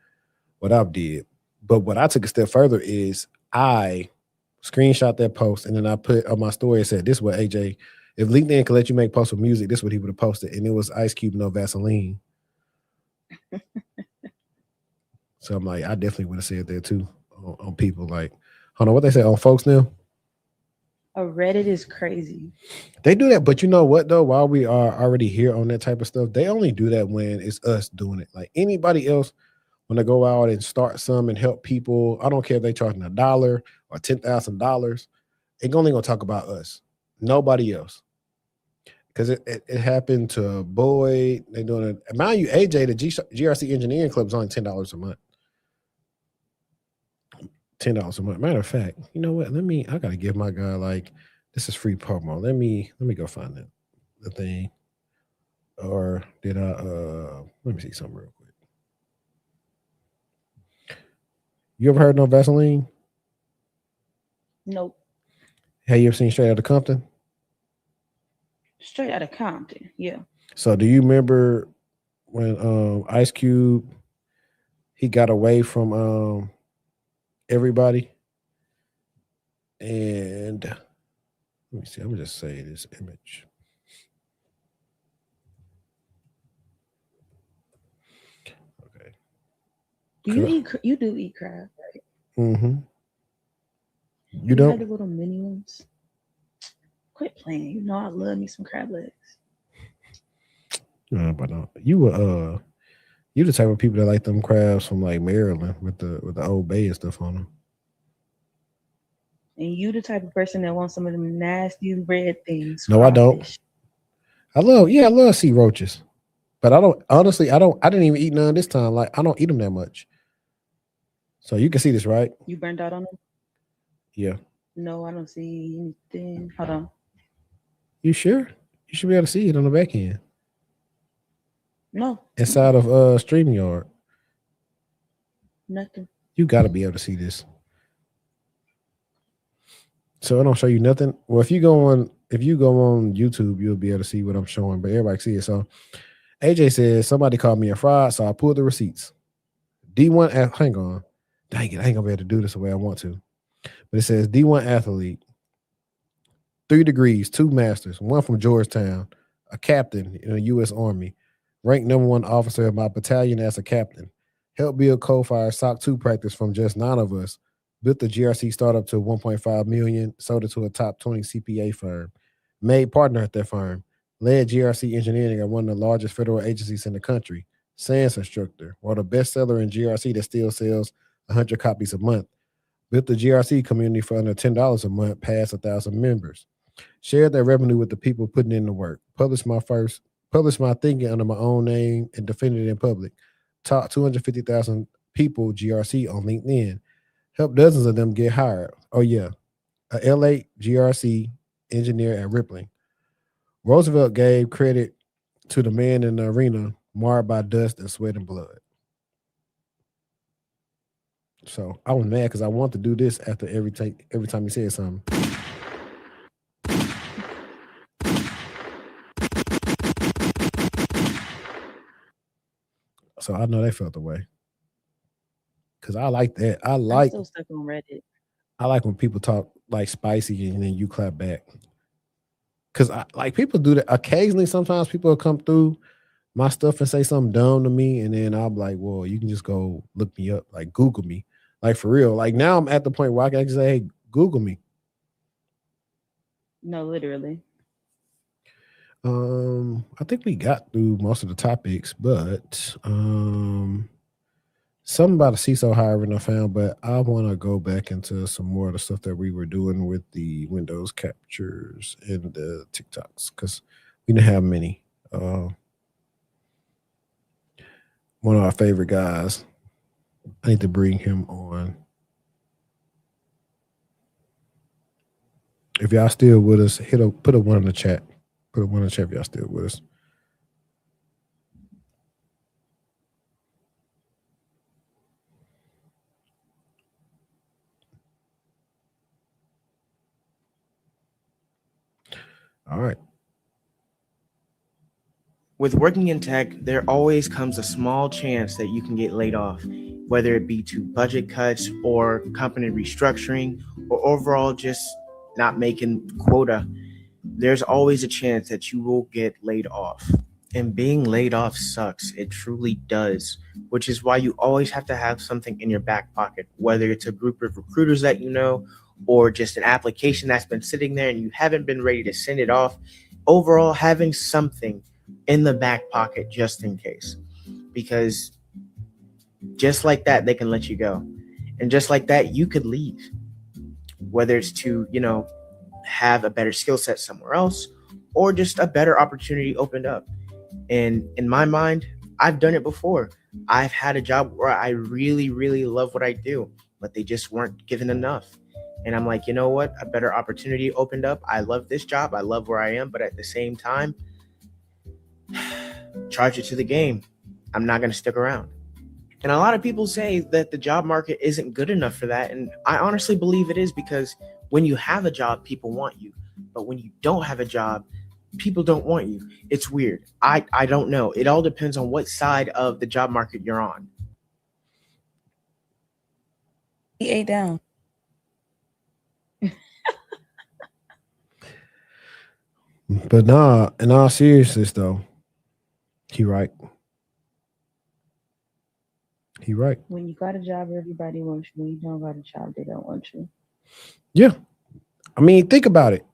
what I've did. But what I took a step further is I screenshot that post and then I put on my story and said, this is what AJ, if LinkedIn could let you make posts with music, this is what he would have posted. And it was Ice Cube, No Vaseline. So I'm like, I definitely would have said that too on people. Like, hold on, what they say on folks now? A Reddit is crazy. They do that, but you know what though? While we are already here on that type of stuff, they only do that when it's us doing it. Like anybody else, when they go out and start some and help people, I don't care if they charging $1 or $10,000. It's only gonna talk about us, nobody else. Because it happened to Boyd. They're doing it. Mind you, AJ, the GRC Engineering Club is only $10 a month. $10 a month. Matter of fact, you know what? I gotta give my guy like this is free promo. Let me go find the thing. Or did I let me see something real quick. You ever heard no Vaseline? Nope. Have you ever seen Straight Outta Compton? Straight out of Compton. Yeah. So do you remember when Ice Cube he got away from everybody? And let me see, I'm gonna just say this image. Okay. Do you do eat crab, right? Mm-hmm. You had don't? the little mini ones. Quit playing. You know I love me some crab legs. No, but no. You the type of people that like them crabs from like Maryland with the Old Bay and stuff on them. And you the type of person that wants some of them nasty red things. No, I don't. crawfish. I love sea roaches. But I didn't even eat none this time. Like I don't eat them that much. So you can see this, right? You burned out on them? Yeah. No, I don't see anything. Hold on. You sure? You should be able to see it on the back end. No. Inside of StreamYard. Nothing. You gotta be able to see this. So I don't show you nothing. Well, if you go on YouTube, you'll be able to see what I'm showing, but everybody can see it. So AJ says somebody called me a fraud, so I pulled the receipts. D1 hang on. Dang it, I ain't gonna be able to do this the way I want to. But it says D1 athlete, 3 degrees, 2 masters, 1 from Georgetown, a captain in the U.S. Army, ranked #1 officer of my battalion as a captain, helped build co-fire SOC 2 practice from just 9 of us, built the GRC startup to 1.5 million, sold it to a top 20 CPA firm, made partner at that firm, led GRC engineering at one of the largest federal agencies in the country, science instructor, wrote a bestseller in GRC that still sells 100 copies a month, built the GRC community for under $10 a month, past 1,000 members, shared that revenue with the people putting in the work, published my thinking under my own name and defended it in public, taught 250,000 people GRC on LinkedIn, helped dozens of them get hired. Oh yeah, a L8 GRC engineer at Rippling. Roosevelt gave credit to the man in the arena marred by dust and sweat and blood. So I was mad because I want to do this after every time he said something. So I know they felt the way. Cause I like that. I'm still stuck on Reddit. I like when people talk like spicy and then you clap back. Cause people do that occasionally. Sometimes people will come through my stuff and say something dumb to me, and then I'll be like, well, you can just go look me up, like Google me. Like for real. Like now I'm at the point where I can say, hey, Google me. No, literally. I think we got through most of the topics, but something about a CISO hiring I found, but I want to go back into some more of the stuff that we were doing with the Windows captures and the TikToks, because we didn't have many. One of our favorite guys, I need to bring him on. If y'all still with us, put a 1 in the chat. Put a 1 in the chat if y'all still with us. All right. With working in tech, there always comes a small chance that you can get laid off, whether it be to budget cuts or company restructuring or overall just not making quota. There's always a chance that you will get laid off. And being laid off sucks. It truly does, which is why you always have to have something in your back pocket, whether it's a group of recruiters that you know or just an application that's been sitting there and you haven't been ready to send it off. Overall, having something in the back pocket just in case, because just like that, they can let you go. And just like that, you could leave, whether it's to, have a better skill set somewhere else or just a better opportunity opened up. And in my mind, I've done it before. I've had a job where I really, really love what I do, but they just weren't given enough. And I'm like, you know what? A better opportunity opened up. I love this job. I love where I am. But at the same time, charge it to the game. I'm not going to stick around. And a lot of people say that the job market isn't good enough for that. And I honestly believe it is, because when you have a job, people want you. But when you don't have a job, people don't want you. It's weird. I don't know. It all depends on what side of the job market you're on. He ate down. But nah, in all seriousness though, he right. He right. When you got a job, everybody wants you. When you don't got a job, they don't want you. Yeah. I mean, think about it.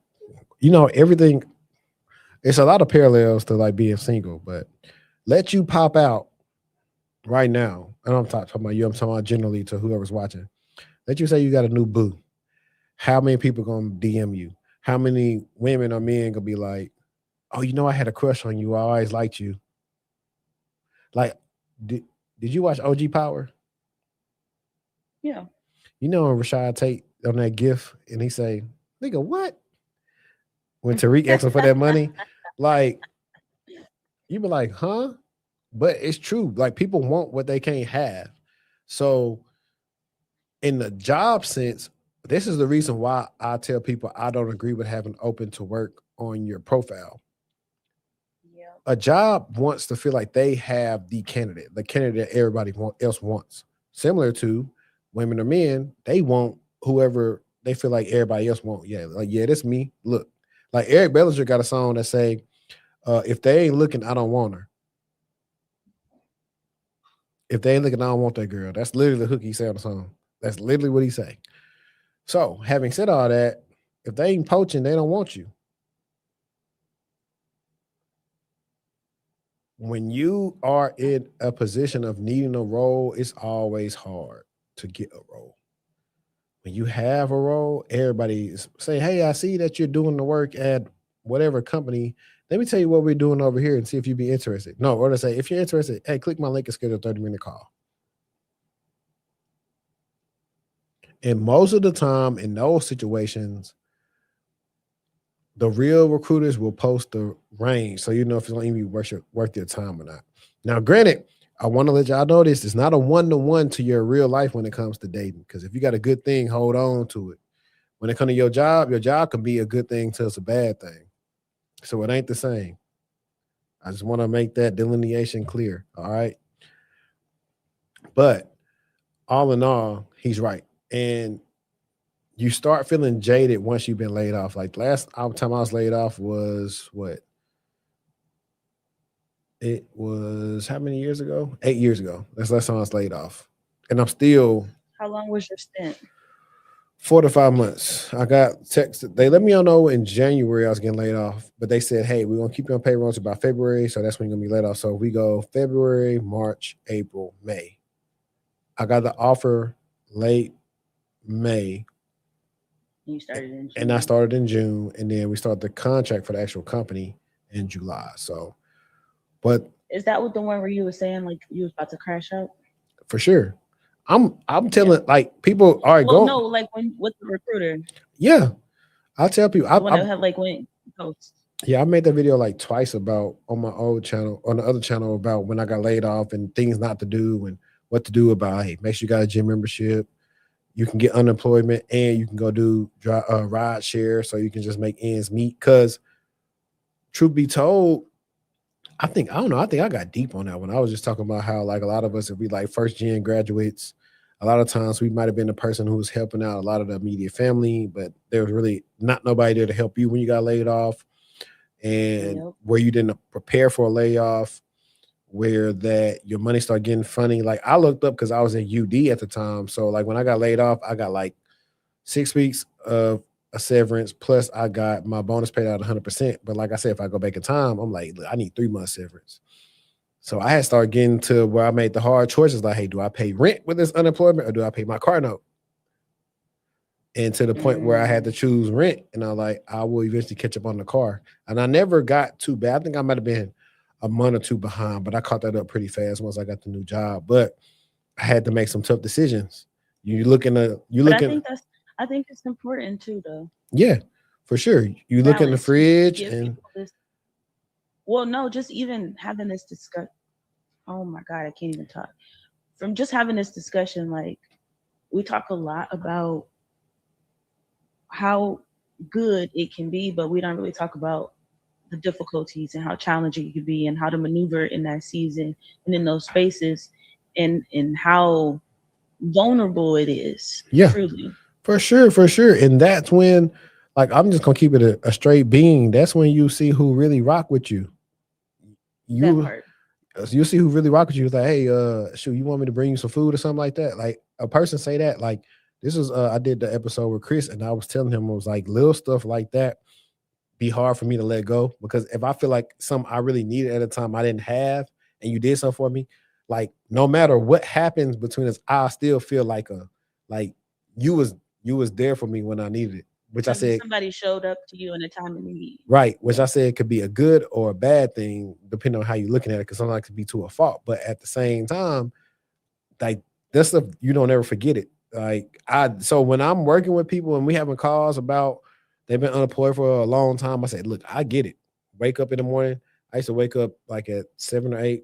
Everything, it's a lot of parallels to like being single, but let you pop out right now. And I'm talking about you, I'm talking about generally to whoever's watching. Let you say you got a new boo. How many people gonna DM you? How many women or men gonna be like, oh, I had a crush on you. I always liked you. Like, did you watch OG Power? Yeah. Rashad Tate on that GIF, and he say, nigga, what? When Tariq asked him for that money, like, you be like, huh? But it's true. Like, people want what they can't have. So in the job sense, this is the reason why I tell people I don't agree with having open to work on your profile. Yeah. A job wants to feel like they have the candidate that everybody else wants. Similar to women or men, they want whoever they feel like everybody else want. Yeah, like, yeah, that's me. Look, like Eric Bellinger got a song that say, if they ain't looking, I don't want her. If they ain't looking, I don't want that girl. That's literally the hook he said on the song. That's literally what he say. So, having said all that, if they ain't poaching, they don't want you. When you are in a position of needing a role, it's always hard to get a role. When you have a role, everybody is saying, hey, I see that you're doing the work at whatever company. Let me tell you what we're doing over here and see if you'd be interested. No, or to say, if you're interested, hey, click my link and schedule a 30-minute call. And most of the time in those situations, the real recruiters will post the range, so you know if it's going to be worth your time or not. Now, granted, I want to let y'all know this. It's not a one-to-one to your real life when it comes to dating, because if you got a good thing, hold on to it. When it comes to your job can be a good thing till it's a bad thing. So it ain't the same. I just want to make that delineation clear, all right? But all in all, he's right. And you start feeling jaded once you've been laid off. Like last time I was laid off was what? It was how many years ago? 8 years ago. That's the last time I was laid off. And I'm still. How long was your stint? 4 to 5 months. I got texted. They let me know in January I was getting laid off, but they said, hey, we're going to keep you on payroll until about February. So that's when you're going to be laid off. So we go February, March, April, May. I got the offer late May. You started in June. And I started in June, and then we started the contract for the actual company in July. So, but is that what the one where you were saying like you was about to crash out? For sure. I'm telling like people. All right, go. No, like when with the recruiter. Yeah, I'll tell people. I have like when post. Yeah, I made that video like twice about on my old channel, on the other channel about when I got laid off and things not to do and what to do about. Hey, make sure you got a gym membership. You can get unemployment and you can go do ride share so you can just make ends meet. Because truth be told, I think I got deep on that one. I was just talking about how like a lot of us, if we like first gen graduates, a lot of times we might have been the person who was helping out a lot of the immediate family, but there was really not nobody there to help you when you got laid off. And where you didn't prepare for a layoff, where that your money start getting funny. Like I looked up because I was in UD at the time. So like when I got laid off, I got like 6 weeks of a severance, plus I got my bonus paid out 100%. But like I said, if I go back in time, I'm like, I need 3 months severance. So I had started getting to where I made the hard choices. Like, hey, do I pay rent with this unemployment or do I pay my car note? And to the point where I had to choose rent, and I like, I will eventually catch up on the car. And I never got too bad. I think I might have been a month or 2 behind, but I caught that up pretty fast once I got the new job. But I had to make some tough decisions. I think it's important too, though. Yeah, for sure. You look in the fridge and just even having this discussion. Oh my God, I can't even talk. From just having this discussion, like we talk a lot about how good it can be, but we don't really talk about the difficulties and how challenging it can be and how to maneuver in that season and in those spaces and how vulnerable it is. Yeah, truly. For sure. And that's when, like, I'm just gonna keep it a straight being. That's when you see who really rock with you. You see who really rock with you. It's like, hey, shoot, you want me to bring you some food or something like that? Like a person say that, like, this is I did the episode with Chris, and I was telling him, it was like little stuff like that be hard for me to let go, because if I feel like something I really needed at a time I didn't have, and you did something for me, like no matter what happens between us, I still feel like you was there for me when I needed it. Which I said somebody showed up to you in a time of need. Right. Which I said could be a good or a bad thing, depending on how you're looking at it, because sometimes it could be to a fault. But at the same time, like that stuff, you don't ever forget it. So when I'm working with people and we having calls about they've been unemployed for a long time, I say, look, I get it. Wake up in the morning. I used to wake up like at 7 or 8,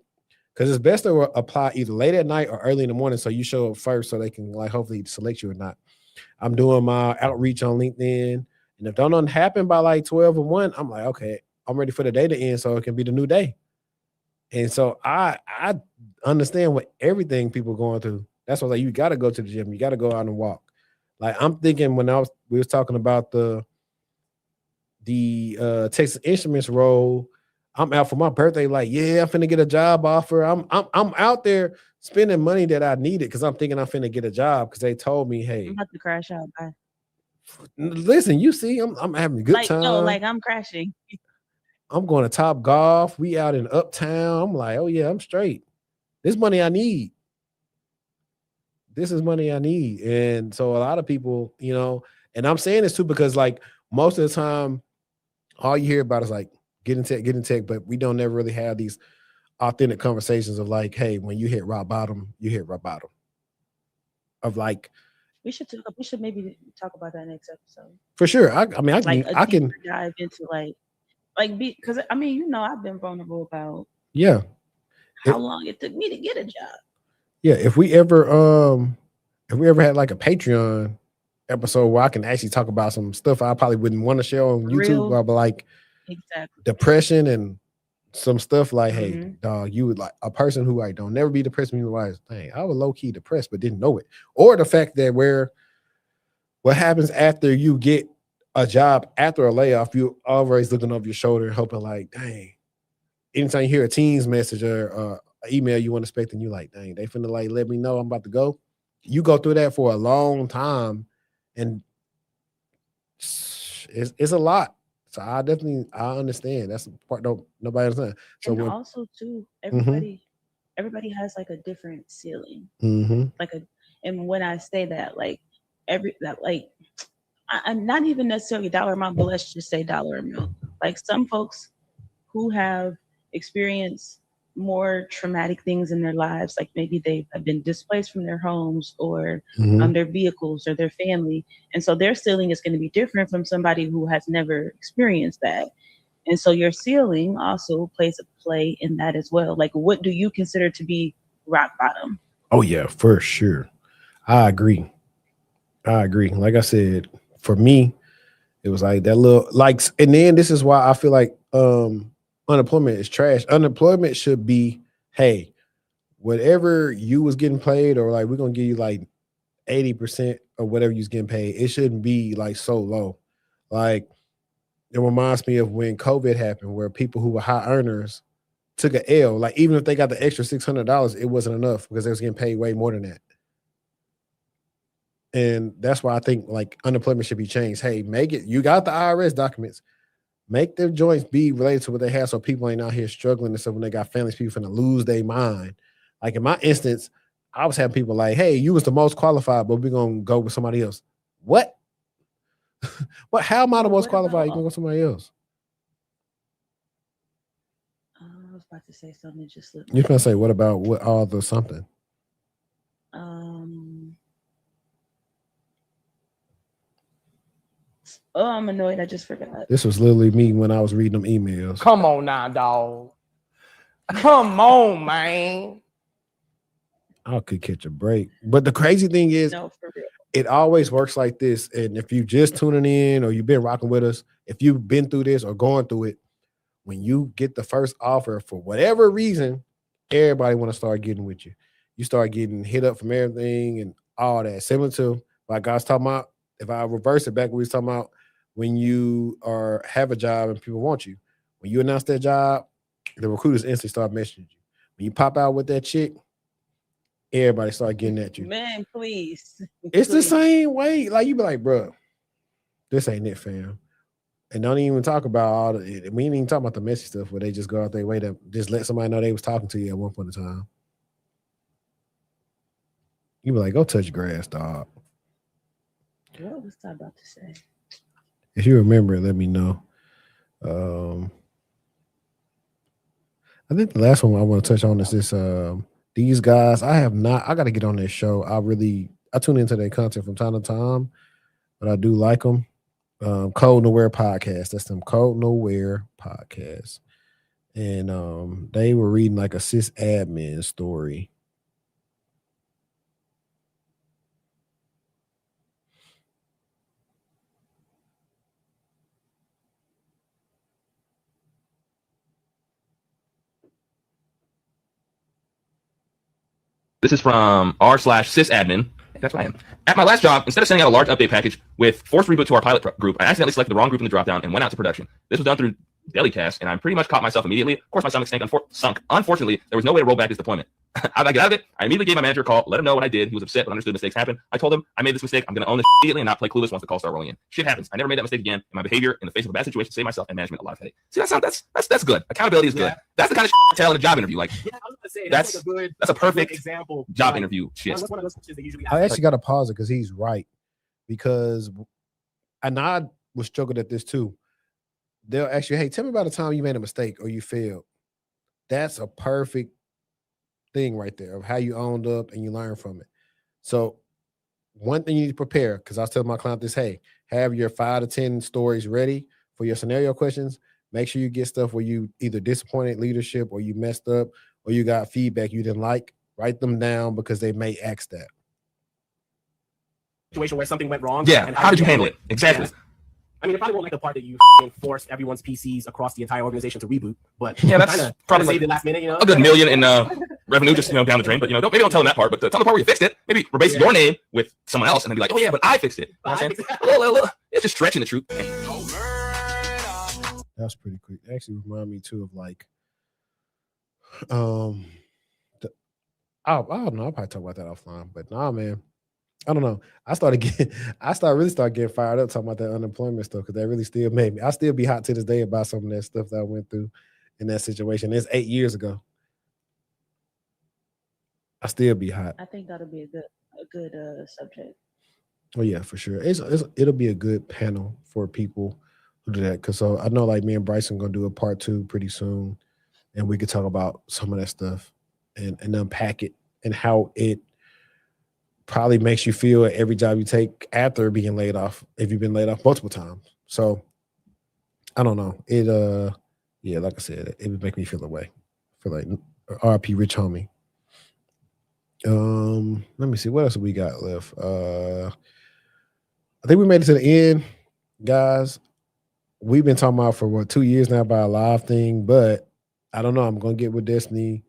because it's best to apply either late at night or early in the morning, so you show up first so they can like hopefully select you or not. I'm doing my outreach on LinkedIn, and if don't happen by like 12 or 1, I'm like, okay, I'm ready for the day to end so it can be the new day. And so I understand what everything people going through. That's why like you got to go to the gym, you got to go out and walk. Like I'm thinking when we was talking about the Texas Instruments role, I'm out for my birthday. Like, yeah, I'm finna get a job offer. I'm out there spending money that I needed because I'm thinking I'm finna get a job because they told me, hey, I'm about to crash out. Bye. Listen, you see, I'm having a good time. No, like I'm crashing. I'm going to Top Golf. We out in Uptown. I'm like, oh yeah, I'm straight. This money I need. This is money I need. And so a lot of people, and I'm saying this too because like most of the time, all you hear about is like get in tech, but we don't ever really have these authentic conversations of like, hey, when you hit rock bottom, you hit rock bottom. Of like, we should maybe talk about that next episode. For sure. I can dive into because I've been vulnerable about how long it took me to get a job. Yeah, if we ever had like a Patreon episode where I can actually talk about some stuff I probably wouldn't want to share on YouTube, but like depression and some stuff like, hey, dog, you would like a person who like don't never be depressed when you realize, dang, I was low key depressed but didn't know it. Or the fact that what happens after you get a job after a layoff, you always looking over your shoulder, hoping like, dang, anytime you hear a Teams message or an email you weren't expecting, you like, dang, they finna like let me know I'm about to go. You go through that for a long time, and it's a lot. So I understand. That's the part nobody understands. So and also too, everybody has like a different ceiling. And when I say that, I'm not even necessarily dollar amount, but let's just say dollar amount. Like some folks who have experienced more traumatic things in their lives, like maybe they have been displaced from their homes or their vehicles or their family, and so their ceiling is going to be different from somebody who has never experienced that. And so your ceiling also plays a play in that as well. Like, what do you consider to be rock bottom? Oh yeah, for sure. I agree. Like I said, for me, it was like that little and then this is why I feel like unemployment is trash. Unemployment should be, hey, whatever you was getting paid, or like we're gonna give you like 80% or whatever you was getting paid. It shouldn't be like so low. Like it reminds me of when COVID happened, where people who were high earners took an L. Like even if they got the extra $600, it wasn't enough because they was getting paid way more than that. And that's why I think like unemployment should be changed. Hey, make it. You got the IRS documents. Make their joints be related to what they have, so people ain't out here struggling and stuff when they got families. People finna lose their mind. Like in my instance, I was having people like, "Hey, you was the most qualified, but we're gonna go with somebody else." What? What? How am I the most qualified? You gonna go with somebody else? I was about to say something. Just slipped. You're gonna say, "What about what all the something?" Oh, I'm annoyed. I just forgot. This was literally me when I was reading them emails. Come on now, dog. Come on, man. I could catch a break. But the crazy thing is, No, for real. it always works like this. And if you just tuning in or you've been rocking with us, if you've been through this or going through it, when you get the first offer for whatever reason, everybody want to start getting with you. You start getting hit up from everything and all that. Similar to like I was talking about, if I reverse it back, we was talking about when you have a job and people want you. When you announce that job, the recruiters instantly start messaging you. When you pop out with that chick, everybody start getting at you. Man, please. It's the same way. Like you be like, bro, this ain't it, fam. And don't even talk about all the. We ain't even talk about the messy stuff where they just go out their way to just let somebody know they was talking to you at one point in time. You be like, go touch grass, dog. What was I about to say? If you remember it, let me know. I think the last one I want to touch on is this. These guys, I got to get on their show. I tune into their content from time to time, but I do like them. Code Nowhere podcast. That's them, Code Nowhere podcast. And they were reading like a sysadmin story. This is from r/sysadmin. That's what I am. At my last job, instead of sending out a large update package with forced reboot to our pilot group, I accidentally selected the wrong group in the dropdown and went out to production. This was done through Dailycast, and I pretty much caught myself immediately. Of course, my stomach sunk. Unfortunately, there was no way to roll back this deployment. How did I get out of it? I immediately gave my manager a call, let him know what I did. He was upset, but understood mistakes happen. I told him I made this mistake. I'm going to own this immediately and not play clueless once the calls start rolling in. Shit happens. I never made that mistake again. And my behavior in the face of a bad situation saved myself and management a lot of headache. See, that's good. Accountability is good. That's the kind of shit I tell in a job interview. Like, I was gonna say, that's like a perfect example job interview shit. That's one of those questions they usually ask. I actually got to pause it because he's right. Because, and I was struggling at this too. They'll ask you, hey, tell me about a time you made a mistake or you failed. That's a perfect thing right there of how you owned up and you learn from it. So one thing you need to prepare, because I was telling my client this, hey, have your 5 to 10 stories ready for your scenario questions. Make sure you get stuff where you either disappointed leadership or you messed up or you got feedback you didn't like. Write them down because they may ask that. Situation where something went wrong. Yeah, and how did you handle it? Exactly. Yeah. I mean, it probably won't like the part that you forced everyone's PCs across the entire organization to reboot, but yeah, that's probably saved it last minute. A good $1 million in revenue just down the drain. But maybe don't tell them that part. But tell them the part where you fixed it. Maybe replace your name with someone else, and then be like, oh yeah, but I fixed it. You know what I'm saying? It's just stretching the truth. That's pretty quick. It actually remind me too of like, I don't know. I'll probably talk about that offline. But nah, man. I don't know. I really started getting fired up talking about that unemployment stuff because that really still made me. I still be hot to this day about some of that stuff that I went through in that situation. It's 8 years ago. I still be hot. I think that'll be a good subject. Oh yeah, for sure. It'll be a good panel for people who do that because so I know like me and Bryson gonna do a part 2 pretty soon, and we could talk about some of that stuff and unpack it and how it probably makes you feel at every job you take after being laid off, if you've been laid off multiple times. So I don't know. Yeah, like I said, it would make me feel away. Feel like RP Rich Homie. Let me see what else we got left. I think we made it to the end, guys. We've been talking about for 2 years now about a live thing, but I don't know. I'm gonna get with Destiny.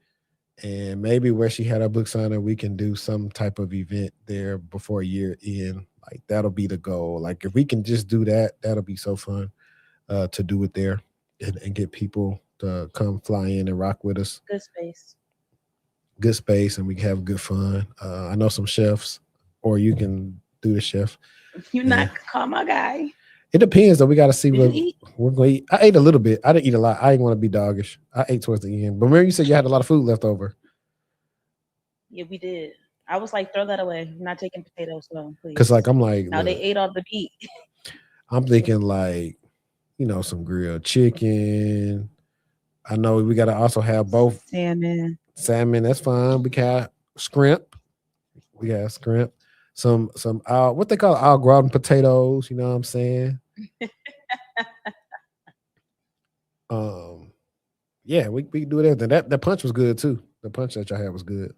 And maybe where she had her book signing, we can do some type of event there before a year end. Like that'll be the goal. Like if we can just do that, that'll be so fun to do it there and get people to come fly in and rock with us. Good space. Good space, and we can have good fun. I know some chefs, or you can do the chef. You're not call my guy. It depends, though. We got to see Did what you eat? we're going to eat. I ate a little bit. I didn't eat a lot. I didn't want to be doggish. I ate towards the end. But remember, you said you had a lot of food left over. Yeah, we did. I was like, throw that away. I'm not taking potatoes, so please. Because, like, I'm like, now look, they ate all the meat. I'm thinking, like, you know, some grilled chicken. I know we got to also have both Salmon. That's fine. We got scrimp. We got scrimp. Some what they call au gratin potatoes. You know what I'm saying? Yeah, we can do everything. That punch was good too. The punch that y'all had was good.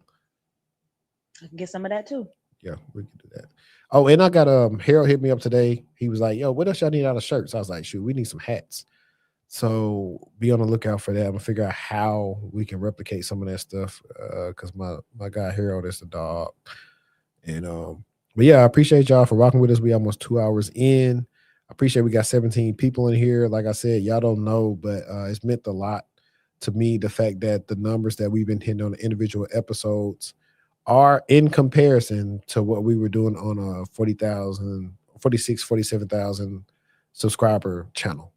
I can get some of that too. Yeah, we can do that. Oh, and I got Harold hit me up today. He was like, "Yo, what else y'all need out of shirts?" I was like, "Shoot, we need some hats." So be on the lookout for that. I'm gonna figure out how we can replicate some of that stuff. Because my guy Harold is the dog. And but yeah, I appreciate y'all for rocking with us. We almost 2 hours in. I appreciate we got 17 people in here. Like I said, y'all don't know, but it's meant a lot to me, the fact that the numbers that we've been hitting on the individual episodes are in comparison to what we were doing on a 47,000 subscriber channel.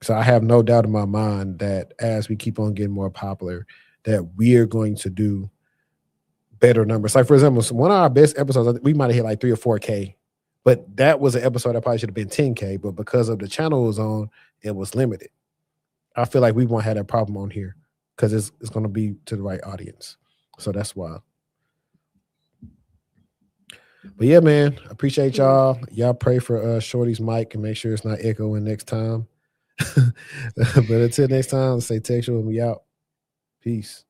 So I have no doubt in my mind that as we keep on getting more popular, that we are going to do better numbers. Like, for example, one of our best episodes, we might have hit like 3 or 4K, but that was an episode that probably should have been 10K, but because of the channel it was on, it was limited. I feel like we won't have that problem on here because it's going to be to the right audience. So that's why. But yeah, man, I appreciate y'all. Y'all pray for Shorty's mic and make sure it's not echoing next time. But until next time, let's say textual and we out. Peace.